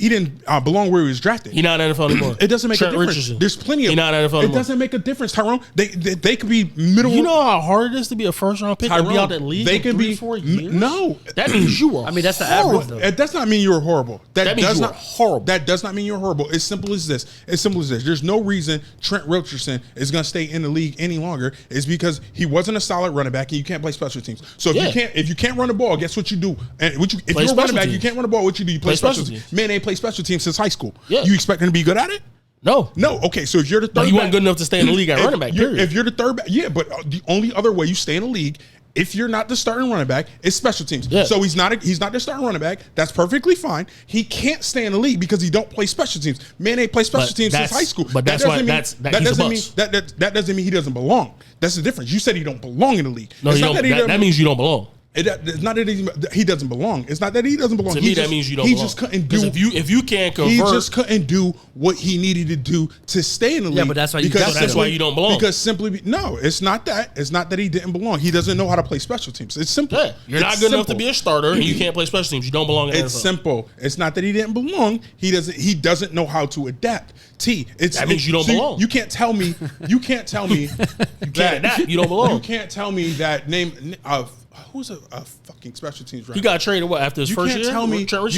Speaker 2: where he was drafted.
Speaker 1: He's not in the NFL anymore.
Speaker 2: It doesn't make
Speaker 1: Trent
Speaker 2: a difference.
Speaker 1: Richardson.
Speaker 2: There's plenty of.
Speaker 1: He's not in the NFL anymore.
Speaker 2: It doesn't make a difference, Tyrone. They could be middle.
Speaker 1: You know how hard it is to be a first round pick
Speaker 2: Tyrone,
Speaker 1: and be out that league.
Speaker 2: They can be
Speaker 1: 4 years.
Speaker 2: No,
Speaker 1: that means you were.
Speaker 3: I mean, that's the average. Though.
Speaker 2: It does not mean you were horrible.
Speaker 1: That means you were horrible.
Speaker 2: That does not mean you're horrible. It's simple as this. There's no reason Trent Richardson is going to stay in the league any longer. It's because he wasn't a solid running back and you can't play special teams. So if you can't run the ball, guess what you do? And if you're a running back, you can't run the ball. What you do? You play special teams. Man ain't play special teams since high school. Yeah. You expect him to be good at it?
Speaker 1: No.
Speaker 2: Okay, so if you're the third back,
Speaker 1: he wasn't good enough to stay in the league at running back, period.
Speaker 2: If you're the third back, but the only other way you stay in the league, if you're not the starting running back, it's special teams. Yeah. So he's not the starting running back. That's perfectly fine. He can't stay in the league because he don't play special teams. Man ain't play special teams since high school.
Speaker 1: But that
Speaker 2: doesn't mean he doesn't belong. That's the difference. You said he don't belong in the league.
Speaker 1: No, that means you don't belong.
Speaker 2: It's not that he doesn't belong. It's not that he doesn't belong.
Speaker 1: To me, that means you don't belong. He just couldn't do. If you can't convert,
Speaker 2: he just couldn't do what he needed to do to stay in the league.
Speaker 3: Yeah, but that's why
Speaker 2: you
Speaker 3: don't belong.
Speaker 2: Because no, it's not that. It's not that he didn't belong. He doesn't know how to play special teams. It's simple.
Speaker 1: Yeah, you're not good enough to be a starter, and you can't play special teams. You don't belong in the NFL.
Speaker 2: It's simple. It's not that he didn't belong. He doesn't know how to adapt.
Speaker 1: That means you don't belong.
Speaker 2: You can't tell me. You can't tell me
Speaker 1: that you don't belong.
Speaker 2: You can't tell me that name of. Who's a fucking special teams running back?
Speaker 1: He got traded after his first year?
Speaker 2: You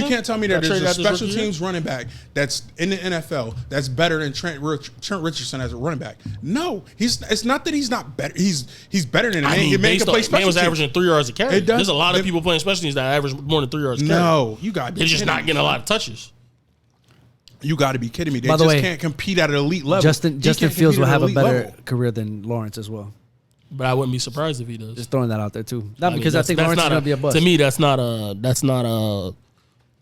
Speaker 2: can't tell me that there's a special teams running back that's in the NFL that's better than Trent Richardson as a running back. No, it's not that he's not better. He's better than him.
Speaker 1: Man was averaging 3 yards a carry. There's a lot of people playing special teams that average more than 3 yards a carry.
Speaker 2: No, you got to be
Speaker 1: They're just not getting a lot of touches.
Speaker 2: You got to be kidding me. They just can't compete at an elite level.
Speaker 3: Justin Fields will have a better career than Lawrence as well.
Speaker 1: But I wouldn't be surprised if he does.
Speaker 3: Just throwing that out there too. Not because I think Lawrence is going to be a bust.
Speaker 1: To me, that's not a. I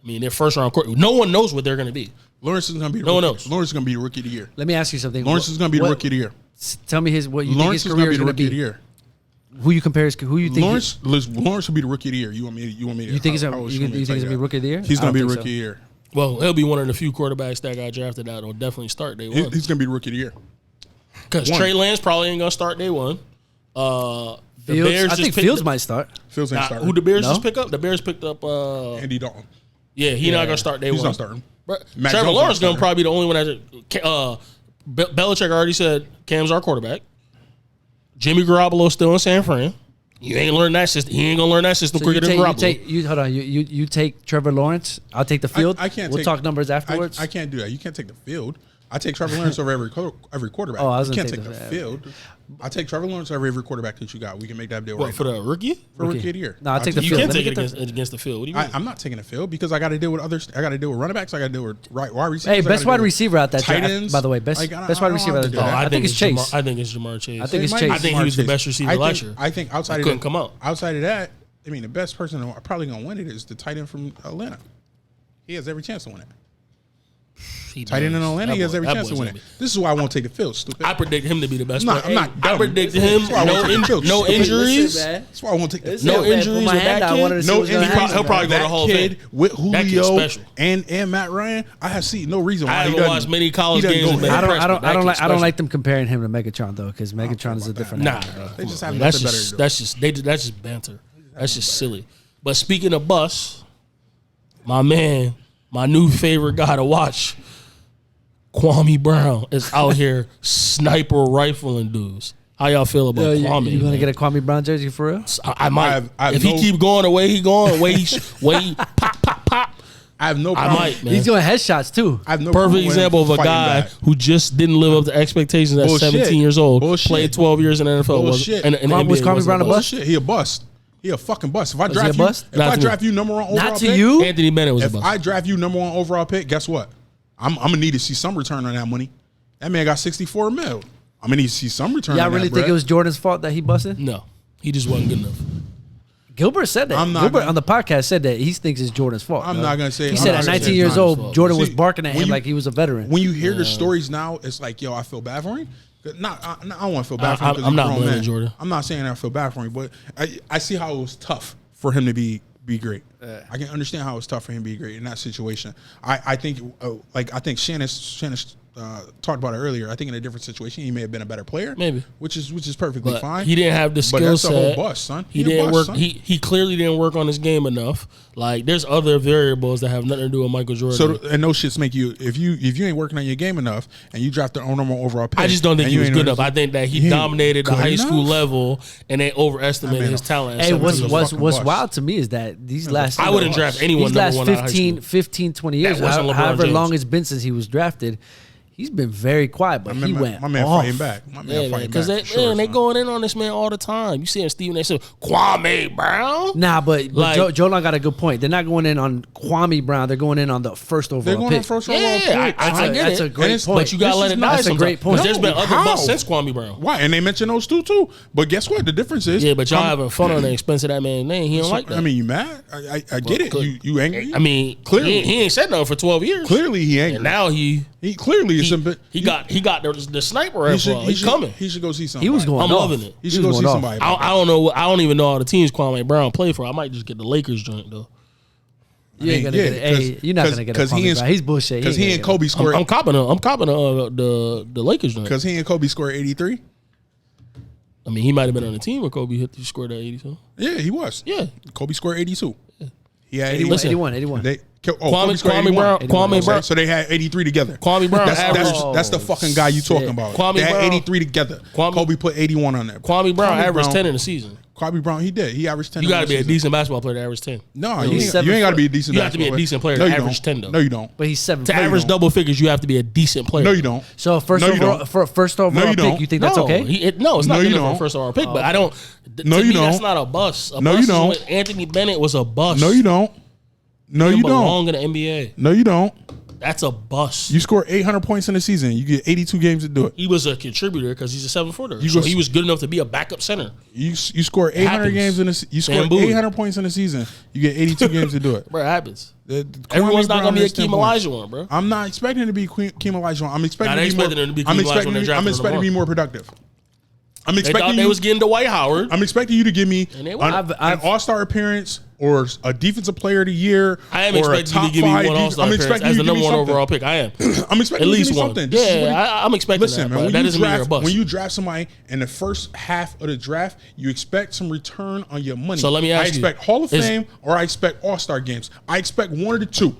Speaker 1: mean, their first round court. No one knows what they're going to be.
Speaker 2: Lawrence is going to be.
Speaker 1: No one knows.
Speaker 2: Lawrence is going to be the rookie of the year.
Speaker 3: Let me ask you something.
Speaker 2: Lawrence is going to be the rookie of the year.
Speaker 3: Tell me what you think his career is going to be.
Speaker 2: Year.
Speaker 3: Who you compare? Who you think?
Speaker 2: Lawrence will be the rookie of the year. You want me to?
Speaker 3: You think he's going to be rookie of the year?
Speaker 2: He's going to be rookie of the year.
Speaker 1: Well, he'll be one of the few quarterbacks that got drafted that will definitely start day one.
Speaker 2: He's going to be rookie of the year.
Speaker 1: Because Trey Lance probably ain't going to start day one.
Speaker 3: I think Fields might start.
Speaker 2: Fields ain't starting.
Speaker 1: Who the Bears just pick up? The Bears picked up
Speaker 2: Andy Dalton.
Speaker 1: Yeah, he's not gonna start day one.
Speaker 2: He's not starting.
Speaker 1: Trevor Lawrence gonna probably be the only one that. Belichick already said Cam's our quarterback. Jimmy Garoppolo's still in San Fran. You ain't learn that system. He ain't gonna learn that system quicker than Garoppolo.
Speaker 3: Hold on. You take Trevor Lawrence. I'll take the field.
Speaker 2: I can't.
Speaker 3: We'll talk numbers afterwards.
Speaker 2: I can't do that. You can't take the field. I take Trevor Lawrence over every quarterback.
Speaker 3: Oh, I was
Speaker 2: you can't take the field. I take Trevor Lawrence over every quarterback that you got. We can make that deal right
Speaker 1: for
Speaker 2: now.
Speaker 1: the rookie?
Speaker 2: For rookie of the year.
Speaker 3: No, I'll take the field.
Speaker 1: You can't take it against the field. What do you mean?
Speaker 2: I'm not taking the field because I got to deal with others. I got to deal with running backs. I got to deal with wide receivers.
Speaker 3: Hey, best wide receiver out that
Speaker 2: tight ends.
Speaker 3: By the way, best wide receiver out that. I think it's Chase.
Speaker 1: I think it's Jamar Chase.
Speaker 3: I think it's Chase.
Speaker 1: I think he was the best receiver last year.
Speaker 2: I think outside
Speaker 1: couldn't come out.
Speaker 2: Outside of that, I mean, the best person probably going to win it is the tight end from Atlanta. He has every chance to win it. Tight end in Atlanta, he has every chance to win it. This is why I won't take the field, stupid.
Speaker 1: I predict him to be the best.
Speaker 2: I'm not dumb.
Speaker 1: I predict him no injuries.
Speaker 2: That's why I won't take the field.
Speaker 1: No injuries with that kid.
Speaker 2: No injuries.
Speaker 1: He'll probably go to Hall of Fame.
Speaker 2: With Julio and Matt Ryan, I have seen no reason why he doesn't. I haven't
Speaker 1: watched many college games.
Speaker 3: I don't like them comparing him to Megatron though, because Megatron is a different.
Speaker 1: Nah,
Speaker 2: they just have nothing better to do.
Speaker 1: That's just banter. That's just silly. But speaking of bus, my man, my new favorite guy to watch, Kwame Brown, is out here sniper rifling dudes. How y'all feel about Kwame?
Speaker 3: You gonna get a Kwame Brown jersey for real?
Speaker 1: I might. If he keep going the way he going, the way he pop.
Speaker 2: I have no problem.
Speaker 1: I might, man.
Speaker 3: He's doing headshots too.
Speaker 2: I have no
Speaker 1: perfect example of a guy who just didn't live up to expectations at 17 years old. Played 12 years in the NFL.
Speaker 2: Bullshit.
Speaker 3: Was Kwame Brown a bust?
Speaker 2: He a bust. He a fucking bust. If I draft you number 1 overall
Speaker 3: not to
Speaker 2: pick,
Speaker 3: you.
Speaker 1: Anthony Bennett was a bust.
Speaker 2: If I draft you number 1 overall pick, guess what? I'm gonna need to see some return on that money. That man got $64 million. I'm gonna need to see some return.
Speaker 3: Y'all really think it was Jordan's fault that he busted?
Speaker 1: No, he just wasn't good enough.
Speaker 3: Gilbert said that. Gilbert on the podcast said that he thinks it's Jordan's fault.
Speaker 2: I'm not gonna say.
Speaker 3: He said at 19 years old, Jordan was barking at him like he was a veteran.
Speaker 2: When you hear the stories now, it's like, yo, I feel bad for him. I don't want to feel bad for him.
Speaker 1: I'm not blaming Jordan.
Speaker 2: I'm not saying I feel bad for him, but I see how it was tough for him to be great. I can understand how it's tough for him to be great in that situation. I think Shannon talked about it earlier. I think in a different situation he may have been a better player,
Speaker 1: maybe,
Speaker 2: which is perfectly fine.
Speaker 1: He didn't have the skill set.
Speaker 2: But that's a whole bust, son.
Speaker 1: He didn't work. He clearly didn't work on his game enough. Like there's other variables that have nothing to do with Michael Jordan.
Speaker 2: So and those shits make you if you ain't working on your game enough and you draft the number overall pick.
Speaker 1: I just don't think he was good enough. I think that he dominated the high school level and they overestimated his talent.
Speaker 3: Hey, what's wild to me is that these last
Speaker 1: I wouldn't draft anyone.
Speaker 3: These last 15, 20 years, however long it's been since he was drafted. He's been very quiet, but he went
Speaker 2: my man
Speaker 3: off.
Speaker 2: Fighting back. My man fighting back.
Speaker 1: Because they going in on this man all the time. You see him, Stephen A. said, Kwame Brown?
Speaker 3: Nah, but Joe Long got a good point. They're not going in on Kwame Brown. They're going in on the first overall pick.
Speaker 2: They're going on first overall pick.
Speaker 1: I get it.
Speaker 3: That's a great point.
Speaker 1: But you got to let it die.
Speaker 3: That's a great point.
Speaker 1: There's been other busts since Kwame Brown.
Speaker 2: Why? And they mentioned those too. But guess what? The difference is.
Speaker 1: Yeah, but y'all having fun on the expense of that man's name. He don't like that.
Speaker 2: I mean, you mad? I get it. You angry?
Speaker 1: I mean, clearly he ain't said nothing for 12 years.
Speaker 2: Clearly he angry.
Speaker 1: And now he
Speaker 2: clearly is
Speaker 1: he got the sniper rifle. He's coming.
Speaker 2: He should go see somebody.
Speaker 3: He was going
Speaker 1: I'm
Speaker 3: off.
Speaker 1: loving it.
Speaker 2: He should go see somebody.
Speaker 1: I don't know. I don't even know all the teams Kwame Brown play for. I might just get the Lakers joint though.
Speaker 3: You're not gonna get a Kwame Brown. He's bullshit.
Speaker 2: Because he and Kobe scored.
Speaker 1: I'm copping the Lakers joint.
Speaker 2: Because he and Kobe scored 83.
Speaker 1: I mean, he might have been on the team where Kobe scored that 82.
Speaker 2: Yeah, he was.
Speaker 1: Yeah,
Speaker 2: Kobe scored 82. Yeah. He had
Speaker 3: 81.
Speaker 1: Kwame Brown.
Speaker 2: So they had 83 together.
Speaker 1: Kwame Brown.
Speaker 2: That's the fucking guy you talking about. They had 83 together. Kobe put 81 on there.
Speaker 1: Kwame Brown averaged 10 in the season.
Speaker 2: Kwame Brown, he did. He averaged 10.
Speaker 1: You got to be a decent basketball player to average 10.
Speaker 2: No, you ain't got to be a decent.
Speaker 1: You have to be a decent player to average 10 though.
Speaker 2: No, you don't.
Speaker 3: But he's 7.
Speaker 1: To average double figures, you have to be a decent player.
Speaker 2: No, you don't.
Speaker 3: So first overall pick, you think that's okay?
Speaker 1: No, it's not good for a first overall pick. But I don't.
Speaker 2: No, you don't.
Speaker 1: That's not a bust.
Speaker 2: No, you don't.
Speaker 1: Anthony Bennett was a bust.
Speaker 2: No, you don't. No, you don't.
Speaker 1: Belong in the NBA.
Speaker 2: No, you don't.
Speaker 1: That's a bust.
Speaker 2: You score 800 points in a season. You get 82 games to do it.
Speaker 1: He was a contributor because he's a 7-footer. So he was good enough to be a backup center.
Speaker 2: You score 800 games in a you score 800 points in a season. You get 82 games to do it.
Speaker 1: Bro, it happens. Everyone's not gonna be a Keem Olajuwon, bro.
Speaker 2: I'm not expecting to be Keem Olajuwon. I'm expecting to be more productive. I'm expecting
Speaker 1: they was getting Dwight Howard.
Speaker 2: I'm expecting you to give me an all-star appearance or a defensive player of the year.
Speaker 1: I am expecting you to give me one all-star appearance as the number 1 overall pick. I am.
Speaker 2: I'm expecting
Speaker 1: at least
Speaker 2: you to
Speaker 1: one.
Speaker 2: Something.
Speaker 1: Yeah, I'm expecting that. Man, that doesn't mean you're a bust.
Speaker 2: When you draft somebody in the first half of the draft, you expect some return on your money.
Speaker 1: So let me ask you.
Speaker 2: I expect Hall of Fame or I expect all-star games. I expect one of the two.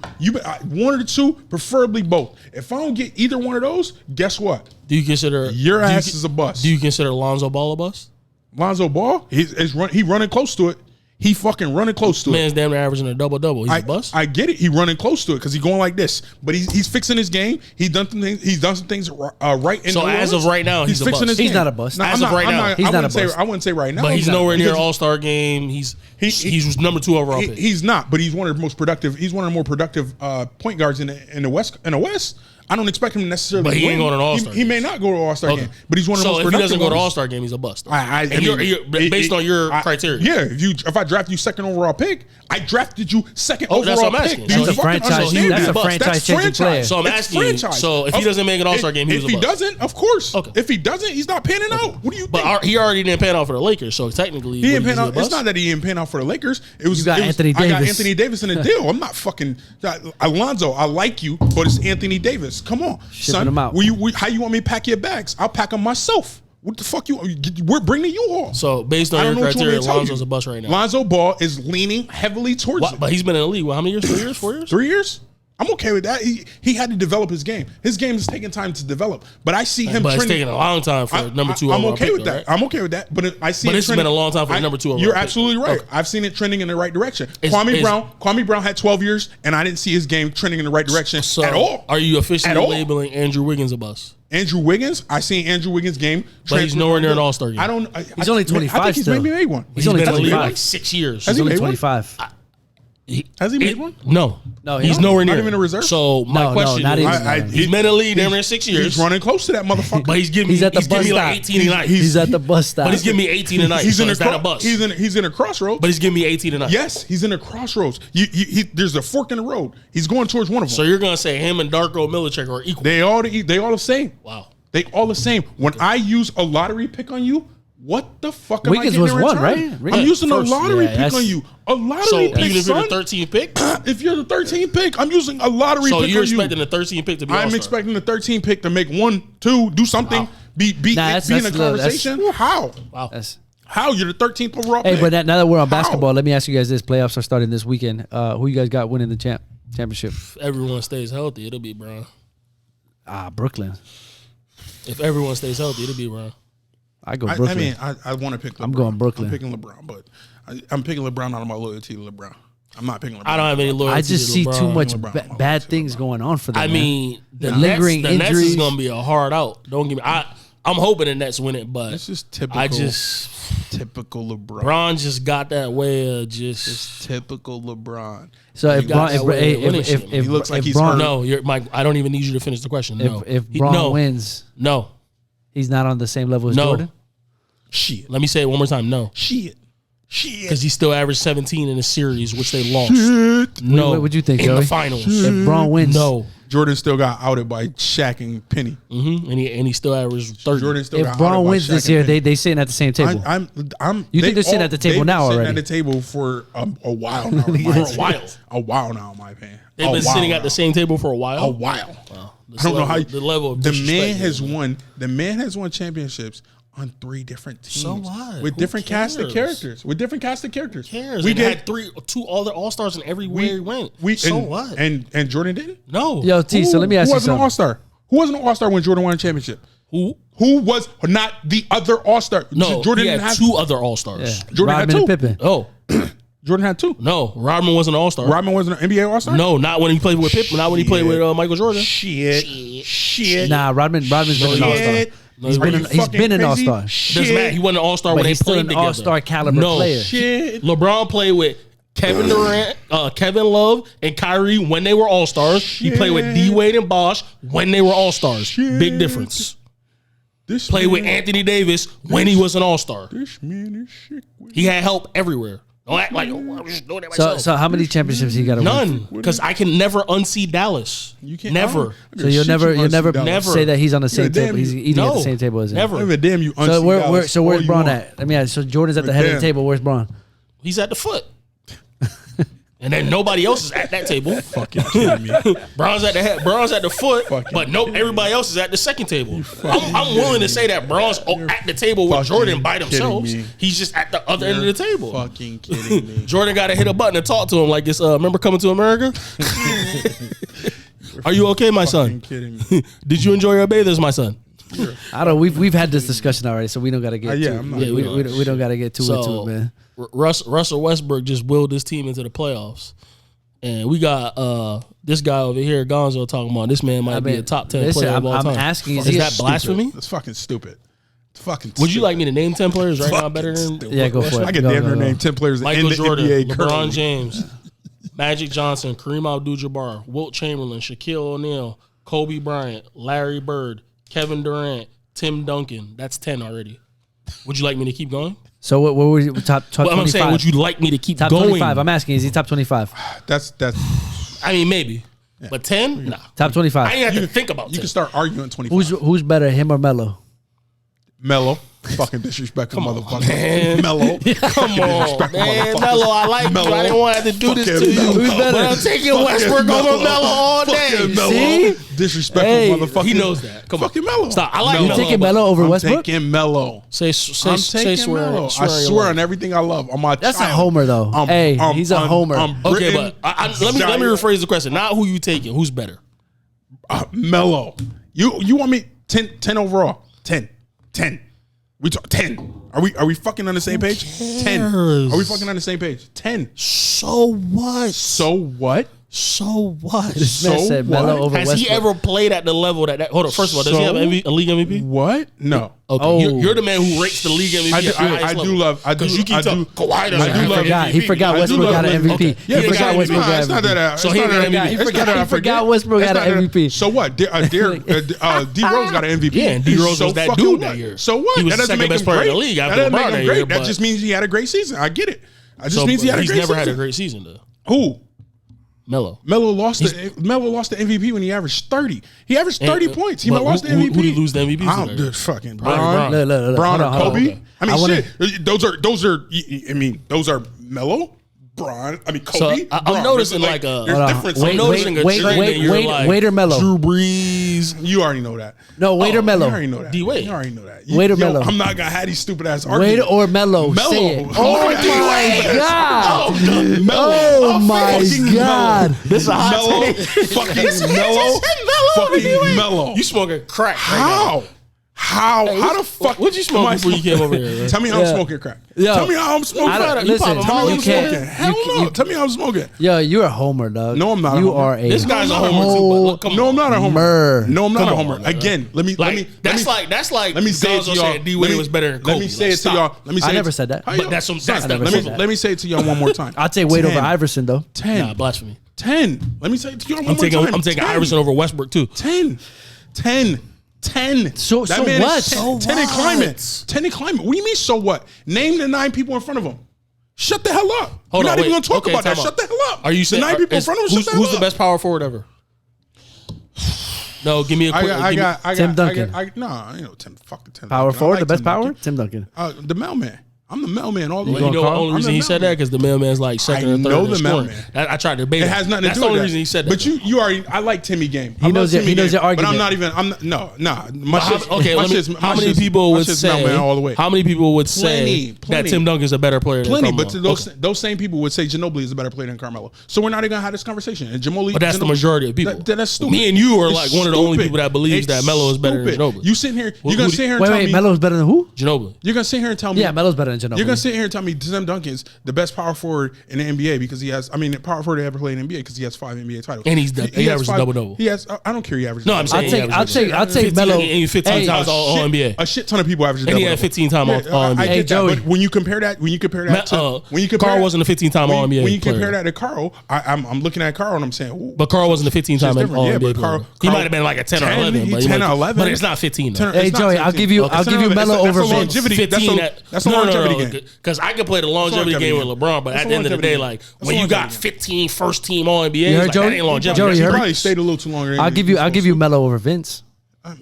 Speaker 2: One of the two, preferably both. If I don't get either one of those, guess what?
Speaker 1: Do you consider
Speaker 2: your ass is a bust?
Speaker 1: Do you consider Lonzo Ball a bust?
Speaker 2: Lonzo Ball, he running close to it. He fucking running close to it.
Speaker 1: Man's damn near averaging a double-double. He's a bust.
Speaker 2: I get it. He running close to it because he's going like this. But he's fixing his game. He's done some things right.
Speaker 1: So as of right now, he's fixing his game.
Speaker 3: He's not a bust.
Speaker 1: No, as of right now,
Speaker 3: he's not a bust.
Speaker 2: I wouldn't say right now.
Speaker 1: But he's nowhere near All-Star game. He's number 2 overall pick.
Speaker 2: He's not. But he's one of the most productive. He's one of the more productive point guards in the West. I don't expect him to necessarily.
Speaker 1: But he ain't going to an All-Star.
Speaker 2: He may not go to an All-Star game, but he's one of the most productive.
Speaker 1: So if he doesn't go to All-Star game, he's a bust. Based on your criteria.
Speaker 2: Yeah, if I draft you 2nd overall pick, I drafted you 2nd overall
Speaker 1: that's what I'm
Speaker 2: pick.
Speaker 1: asking.
Speaker 3: That's a franchise. That's a franchise-changing player.
Speaker 1: So I'm asking you. So if he doesn't make an All-Star game, he's a bust.
Speaker 2: If he doesn't, of course. Okay. If he doesn't, he's not panning out. What do you think?
Speaker 1: But he already didn't pan out for the Lakers, so technically
Speaker 2: he didn't pan out. It's not that he didn't pan out for the Lakers. I got Anthony Davis in a deal. I'm not fucking Alonzo. I like you, but it's Anthony Davis. Come on, son. How you want me to pack your bags? I'll pack them myself. What the fuck we're bringing you all.
Speaker 1: So based on your criteria, Lonzo's a bust right now.
Speaker 2: Lonzo Ball is leaning heavily towards it.
Speaker 1: But he's been in the league. How many years? 3 years? 4 years?
Speaker 2: 3 years? I'm okay with that. He had to develop his game. His game is taking time to develop. But I see him.
Speaker 1: But it's taking a long time for number 2.
Speaker 2: I'm okay with that. Right? I'm okay with that. But I see.
Speaker 1: But it's been a long time for number 2.
Speaker 2: You're absolutely right. Okay. I've seen it trending in the right direction. Kwame Brown had 12 years, and I didn't see his game trending in the right direction at all.
Speaker 1: Are you officially labeling Andrew Wiggins a bust?
Speaker 2: Andrew Wiggins, I seen Andrew Wiggins' game,
Speaker 1: but he's nowhere near an All-Star game.
Speaker 2: I don't.
Speaker 3: He's only 25. I think
Speaker 2: he's maybe made one.
Speaker 3: He's only 25.
Speaker 1: Like 6 years.
Speaker 3: He's only 25.
Speaker 2: Has he made one?
Speaker 1: No, he's nowhere near.
Speaker 2: Not even a reserve.
Speaker 1: So my question is, he's been in the league in 6 years.
Speaker 2: He's running close to that motherfucker.
Speaker 1: But he's giving me like 18 a night.
Speaker 3: He's at the bus stop.
Speaker 1: But he's giving me 18 a night. He's in a bus.
Speaker 2: He's in a crossroads.
Speaker 1: But he's giving me 18 a night.
Speaker 2: Yes, he's in a crossroads. There's a fork in the road. He's going towards one of them.
Speaker 1: So you're gonna say him and Darko Milicic are equal?
Speaker 2: They all the same.
Speaker 1: Wow.
Speaker 2: They all the same. When I use a lottery pick on you, what the fuck am
Speaker 3: Wiggins
Speaker 2: I getting
Speaker 3: was one, right?
Speaker 2: I'm using a lottery pick on you. A lottery pick,
Speaker 1: even if you're
Speaker 2: son?
Speaker 1: the 13th pick?
Speaker 2: If you're the 13th pick, I'm using a lottery pick on you.
Speaker 1: So you're expecting the 13th pick to be
Speaker 2: I'm expecting the 13th pick to make 1, 2, do something, be in a conversation. How?
Speaker 1: Wow.
Speaker 2: How? You're the 13th overall
Speaker 3: pick.
Speaker 2: Hey,
Speaker 3: but now that we're on basketball, let me ask you guys this. Playoffs are starting this weekend. Who you guys got winning the championship?
Speaker 1: If everyone stays healthy, it'll be Brown.
Speaker 3: Brooklyn.
Speaker 1: If everyone stays healthy, it'll be Brown.
Speaker 3: I go Brooklyn.
Speaker 2: I mean, I want to pick LeBron.
Speaker 3: I'm going Brooklyn.
Speaker 2: I'm picking LeBron, but I'm picking LeBron out of my loyalty to LeBron. I'm not picking LeBron.
Speaker 1: I don't have any loyalty.
Speaker 3: I just see
Speaker 1: LeBron.
Speaker 3: too much bad things going on for them.
Speaker 1: I mean, the
Speaker 3: lingering
Speaker 1: Nets,
Speaker 3: injuries.
Speaker 1: Nets is going to be a hard out. Don't give me. I'm hoping the Nets win it, but
Speaker 2: it's just typical. Typical LeBron.
Speaker 1: LeBron just got that way of just
Speaker 2: typical LeBron.
Speaker 3: So if
Speaker 2: he looks like he's
Speaker 1: hurt. No, Mike. I don't even need you to finish the question. No.
Speaker 3: If Braun wins,
Speaker 1: no,
Speaker 3: he's not on the same level as Jordan.
Speaker 2: Shit.
Speaker 1: Let me say it one more time. No.
Speaker 2: Shit.
Speaker 1: Because he still averaged 17 in the series, which they lost.
Speaker 2: Shit.
Speaker 1: No.
Speaker 3: What would you think,
Speaker 1: in
Speaker 3: Joey?
Speaker 1: The finals?
Speaker 3: If Braun wins,
Speaker 1: no.
Speaker 2: Jordan still got outed by Shaq and Penny.
Speaker 1: Mm-hmm. And he still averaged 30.
Speaker 2: Jordan still
Speaker 3: if Braun wins this year, they sitting at the same table.
Speaker 2: You
Speaker 3: think they're sitting at the table now already?
Speaker 2: They've been sitting at the table for a while now. A while now, in my opinion.
Speaker 1: They've been sitting at the same table for a while?
Speaker 2: A while.
Speaker 1: Wow.
Speaker 2: I don't know how
Speaker 1: the level of
Speaker 2: the man has won. The man has won championships on 3 different teams.
Speaker 1: So what?
Speaker 2: With different cast of characters. Who cares?
Speaker 1: We had 2 other All-Stars in everywhere he went. What?
Speaker 2: And Jordan didn't?
Speaker 1: No.
Speaker 3: Yo, T, so let me ask you something.
Speaker 2: Who wasn't an All-Star? Who wasn't an All-Star when Jordan won a championship?
Speaker 1: Who
Speaker 2: was not the other All-Star?
Speaker 1: No,
Speaker 2: Jordan
Speaker 1: he had 2 other All-Stars.
Speaker 3: Yeah.
Speaker 2: Jordan
Speaker 3: Rodman
Speaker 2: had 2.
Speaker 3: And Pippen.
Speaker 1: Oh.
Speaker 2: Jordan had 2.
Speaker 1: No, Rodman wasn't an All-Star.
Speaker 2: Rodman wasn't an NBA All-Star?
Speaker 1: No, not when he played with Pippen. Not when he played with Michael Jordan.
Speaker 2: Shit.
Speaker 3: Nah, Rodman's been an All-Star. He's been an All-Star.
Speaker 1: Doesn't matter. He wasn't an All-Star when they played together.
Speaker 3: All-Star caliber player.
Speaker 2: Shit.
Speaker 1: LeBron played with Kevin Durant, Kevin Love, and Kyrie when they were All-Stars. He played with D-Wade and Bosh when they were All-Stars. Big difference. Played with Anthony Davis when he was an All-Star.
Speaker 2: This man is shit.
Speaker 1: He had help everywhere. Don't act like, I'm just doing that myself.
Speaker 3: So how many championships he got to win?
Speaker 1: None, because I can never unseat Dallas. You can't. Never.
Speaker 3: So you'll never say that he's on the same table. He's eating at the same table as him.
Speaker 1: Never.
Speaker 2: Damn you.
Speaker 3: So where's Braun at? I mean, so Jordan's at the head of the table. Where's Braun?
Speaker 1: He's at the foot. And then nobody else is at that table.
Speaker 2: Fucking kidding me.
Speaker 1: Braun's at the head. Braun's at the foot. But everybody else is at the second table. I'm willing to say that Braun's at the table with Jordan by themselves. He's just at the other end of the table.
Speaker 2: Fucking kidding me.
Speaker 1: Jordan got to hit a button and talk to him like it's. Remember Coming to America? Are you okay, my son?
Speaker 2: Kidding me.
Speaker 1: Did you enjoy your bathers, my son?
Speaker 3: I don't. We've had this discussion already, so we don't got to get. We don't got to get too into it, man.
Speaker 1: Russell Westbrook just willed this team into the playoffs, and we got this guy over here, Gonzo, talking about this man might be a top 10 player of all time.
Speaker 3: I'm asking,
Speaker 1: is that blasphemy?
Speaker 2: That's fucking stupid.
Speaker 1: Would you like me to name 10 players right now better than?
Speaker 3: Yeah, go for it.
Speaker 2: I can damn near name 10 players.
Speaker 1: Michael Jordan,
Speaker 2: NBA
Speaker 1: LeBron James, Magic Johnson, Kareem Abdul-Jabbar, Wilt Chamberlain, Shaquille O'Neal, Kobe Bryant, Larry Bird, Kevin Durant, Tim Duncan. That's 10 already. Would you like me to keep going?
Speaker 3: So what were you top 25?
Speaker 1: I'm saying, would you like me to keep
Speaker 3: top
Speaker 1: going?
Speaker 3: 25. I'm asking, is he top 25?
Speaker 2: That's.
Speaker 1: I mean, maybe, but 10, nah.
Speaker 3: Top 25.
Speaker 1: I ain't have to think about. 10.
Speaker 2: You can start arguing 25.
Speaker 3: Who's better, him or Melo?
Speaker 2: Melo. Fucking disrespectful motherfucker. Mello.
Speaker 1: Come on, man. Mello, I like Mello. I didn't want to have to do this to you. But I'm taking Westbrook over Mello all day.
Speaker 2: See? Disrespectful motherfucker.
Speaker 1: He knows that. Come on.
Speaker 2: Fucking Mello.
Speaker 1: Stop. I like
Speaker 3: Mello. You taking Mello over Westbrook?
Speaker 2: I'm taking Mello.
Speaker 1: Say
Speaker 2: Mello. I swear on everything I love. On my
Speaker 3: That's a homer, though. He's a homer.
Speaker 1: Okay, but let me rephrase the question. Not who you taking. Who's better?
Speaker 2: Mello. You want me 10 overall? 10. We talk 10. Are we fucking on the same page? 10. Are we fucking on the same page? 10.
Speaker 1: So what?
Speaker 2: So what?
Speaker 1: So what?
Speaker 3: This man said Mello over
Speaker 1: Has
Speaker 3: Westbrook.
Speaker 1: he ever played at the level that hold on, first of all, does he have a league MVP?
Speaker 2: What? No.
Speaker 1: Okay. You're the man who rates the league MVP.
Speaker 2: I do love
Speaker 1: because you keep talking Kawhi doesn't have MVP.
Speaker 3: He forgot Westbrook got an MVP.
Speaker 2: He forgot Westbrook got an MVP.
Speaker 1: So he
Speaker 3: forgot Westbrook got an MVP.
Speaker 2: So what? D Rose got an MVP.
Speaker 1: Yeah, and D Rose was that dude that year.
Speaker 2: So what?
Speaker 1: He was the second best player in the league after LeBron that year.
Speaker 2: That just means he had a great season. I get it. That just means he had a great season.
Speaker 1: He's never had a great season though.
Speaker 2: Who?
Speaker 1: Mello
Speaker 2: lost the MVP when he averaged 30. He averaged 30 points. He lost the MVP.
Speaker 1: Who did he lose the MVP to?
Speaker 2: Fucking
Speaker 1: Braun.
Speaker 2: Braun or Kobe. I mean, shit. Those are Mello, Braun. I mean, Kobe.
Speaker 1: So I'm noticing like a
Speaker 2: difference.
Speaker 1: I'm noticing a trend.
Speaker 3: Wade or Mello?
Speaker 1: Drew Brees.
Speaker 2: You already know that.
Speaker 3: No, Wade or Mello?
Speaker 2: You already know that.
Speaker 1: D-Wade.
Speaker 2: You already know that.
Speaker 3: Wade or Mello?
Speaker 2: I'm not gonna have these stupid ass arguments.
Speaker 3: Wade or Mello?
Speaker 2: Mello.
Speaker 3: Oh my God. Oh my God.
Speaker 1: This is a hot
Speaker 2: Mello. Fucking Mello. Fucking Mello.
Speaker 1: You smoking crack?
Speaker 2: How? How the fuck?
Speaker 1: What'd you smoke before you came over here?
Speaker 2: Tell me how I'm smoking crack. Tell me how I'm smoking.
Speaker 3: Listen,
Speaker 2: Tell me how I'm smoking.
Speaker 3: Yo, you're a homer, dog.
Speaker 2: No, I'm not.
Speaker 3: You are a.
Speaker 1: This guy's a homer too.
Speaker 2: No, I'm not a homer. No, I'm not a homer. Again, let me.
Speaker 1: That's like.
Speaker 2: Let me say it to y'all.
Speaker 1: D-Wade was better than Kobe.
Speaker 2: Let me say it to y'all.
Speaker 3: I never said that.
Speaker 1: But that's
Speaker 2: let me say it to y'all one more time.
Speaker 3: I'd say Wade over Iverson though.
Speaker 2: 10.
Speaker 1: Nah, blasphemy.
Speaker 2: 10. Let me say it to y'all one more time.
Speaker 1: I'm taking Iverson over Westbrook too.
Speaker 2: 10.
Speaker 3: So what?
Speaker 2: 10 in climate. 10 in climate. What do you mean, so what? Name the 9 people in front of him. Shut the hell up. We're not even going to talk about that. Shut the hell up.
Speaker 1: Are you saying
Speaker 2: the 9 people in front of him?
Speaker 1: Who's the best power forward ever? No, give me a quick.
Speaker 3: I got Tim Duncan.
Speaker 2: Tim. Fucking Tim.
Speaker 3: Power forward, the best power? Tim Duncan.
Speaker 2: The mailman. I'm the mailman all the way.
Speaker 1: You know the only reason he said that because the mailman's like second or third. I know the mailman. I tried to debate.
Speaker 2: It has nothing to do with that. That's the only reason he said that. But you already. I like Timmy game.
Speaker 3: He knows your argument.
Speaker 2: But I'm not even.
Speaker 1: Okay, how many people would say? How many people would say that Tim Duncan's a better player?
Speaker 2: Plenty, but those same people would say Ginobili is a better player than Carmelo. So we're not even gonna have this conversation. And Ginobili.
Speaker 1: But that's the majority of people.
Speaker 2: That's stupid.
Speaker 1: Me and you are like one of the only people that believes that Melo is better than Ginobili.
Speaker 2: You sitting here. You're gonna sit here and tell me.
Speaker 3: Wait, Melo's better than who?
Speaker 1: Ginobili.
Speaker 2: You're gonna sit here and tell me.
Speaker 3: Yeah, Melo's better than Ginobili.
Speaker 2: You're gonna sit here and tell me Tim Duncan's the best power forward in the NBA because he has. I mean, power forward to ever play in the NBA because he has 5 NBA titles.
Speaker 1: And he averages double-double.
Speaker 2: He has. I don't care. He averages.
Speaker 1: No, I'm saying
Speaker 3: I'll take Melo.
Speaker 1: And 15 times all NBA.
Speaker 2: A shit ton of people average.
Speaker 1: And he had 15 times all NBA.
Speaker 2: I get that, but when you compare that to
Speaker 1: Carl wasn't a 15-time all NBA.
Speaker 2: When you compare that to Carl, I'm looking at Carl and I'm saying,
Speaker 1: but Carl wasn't a 15-time all NBA player. He might have been like a 10 or 11.
Speaker 2: 10 or 11,
Speaker 1: but it's not 15.
Speaker 3: Hey Joey, I'll give you Melo over Vince.
Speaker 2: That's a longevity game.
Speaker 1: Because I could play the longevity game with LeBron, but at the end of the day, like when you got 15 first team all NBA, that ain't longevity.
Speaker 3: Joey,
Speaker 2: he probably stayed a little too long.
Speaker 3: I'll give you Melo over Vince.
Speaker 1: I'll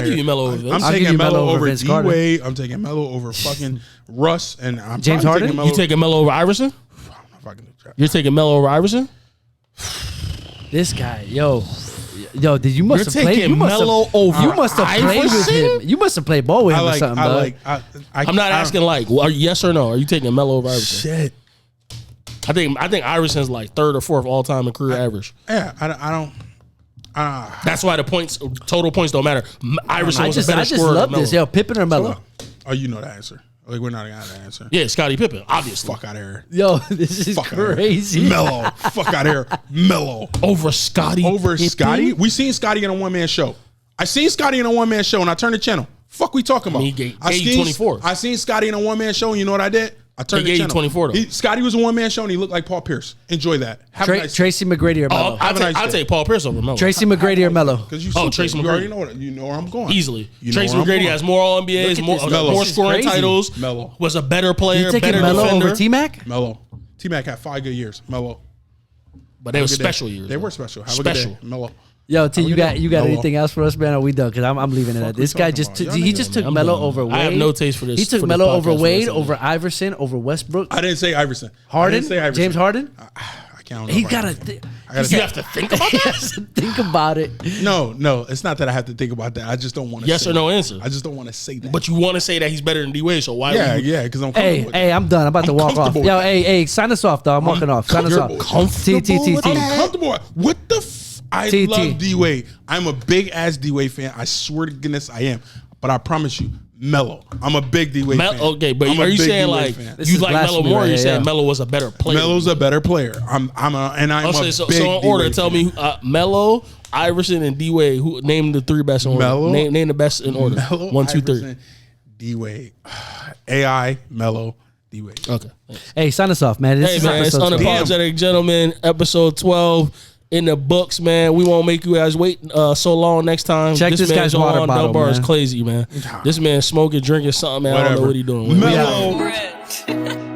Speaker 1: give you Melo over Vince.
Speaker 2: I'm taking Melo over D-Wade. I'm taking Melo over fucking Russ and I'm
Speaker 3: James Harden.
Speaker 1: You taking Melo over Iverson?
Speaker 2: I don't know if I can do that.
Speaker 1: You're taking Melo over Iverson?
Speaker 3: This guy, yo, did you must have played?
Speaker 1: You must have
Speaker 3: played with him. You must have played ball with him or something.
Speaker 1: I'm not asking like yes or no. Are you taking Melo over Iverson?
Speaker 2: Shit.
Speaker 1: I think Iverson's like 3rd or 4th all time in career average.
Speaker 2: Yeah, I don't.
Speaker 1: That's why the total points don't matter. Iverson was a better scorer.
Speaker 3: I just love this. Yo, Pippen or Melo?
Speaker 2: Oh, you know the answer. Like we're not gonna have the answer.
Speaker 1: Yeah, Scottie Pippen, obviously.
Speaker 2: Fuck out of here.
Speaker 3: Yo, this is crazy.
Speaker 2: Melo, fuck out of here. Melo
Speaker 1: over Scottie.
Speaker 2: Scottie. We seen Scottie in a one-man show. I seen Scottie in a one-man show, and I turned the channel. Fuck, we talking about?
Speaker 1: He gave 24.
Speaker 2: I seen Scottie in a one-man show, and you know what I did? I turned the channel.
Speaker 1: 24 though.
Speaker 2: Scottie was a one-man show, and he looked like Paul Pierce. Enjoy that.
Speaker 3: Tracy McGrady or Melo?
Speaker 1: I'll take Paul Pierce over Melo.
Speaker 3: Tracy McGrady or Melo?
Speaker 1: Tracy McGrady.
Speaker 2: already know that. You know where I'm going.
Speaker 1: Easily. Tracy McGrady has more All NBAs, more scoring titles.
Speaker 2: Melo
Speaker 1: was a better player.
Speaker 3: You taking Melo over T-Mac?
Speaker 2: Melo. T-Mac had 5 good years. Melo.
Speaker 1: But they were special years.
Speaker 2: They were special. Have a good day. Melo.
Speaker 3: Yo, T, you got anything else for us, man? Are we done? Because I'm leaving it at this guy. Just took Melo over Wade.
Speaker 1: I have no taste for this.
Speaker 3: He took Melo over Wade, over Iverson, over Westbrook.
Speaker 2: I didn't say Iverson.
Speaker 3: Harden? James Harden?
Speaker 2: I can't.
Speaker 3: He gotta.
Speaker 1: You have to think about that.
Speaker 3: Think about it.
Speaker 2: No, it's not that I have to think about that. I just don't want to.
Speaker 1: Yes or no answer.
Speaker 2: I just don't want to say that.
Speaker 1: But you want to say that he's better than D-Wade, so why?
Speaker 2: Yeah, because I'm comfortable.
Speaker 3: Hey, I'm done. I'm about to walk off. Yo, hey, sign us off, though. I'm walking off. Sign us off.
Speaker 2: Comfortable. I'm comfortable. What the? I love D-Wade. I'm a big ass D-Wade fan. I swear to goodness I am. But I promise you, Melo. I'm a big D-Wade fan.
Speaker 1: Okay, but are you saying like you like Melo more? Or you saying Melo was a better player?
Speaker 2: Melo's a better player. I'm a big
Speaker 1: so in order, tell me Melo, Iverson, and D-Wade. Who name the three best in order?
Speaker 2: Melo,
Speaker 1: name the best in order.
Speaker 2: Melo,
Speaker 1: 1, 2, 3.
Speaker 2: D-Wade, AI, Melo, D-Wade.
Speaker 1: Okay.
Speaker 3: Hey, sign us off, man.
Speaker 1: It's Unapologetic Gentlemen, episode 12. In the books, man. We won't make you guys wait so long next time.
Speaker 3: Check this guy's water bottle, man.
Speaker 1: Is crazy, man. This man smoking, drinking something, man. Whatever. I don't know what he doing.
Speaker 2: Melo.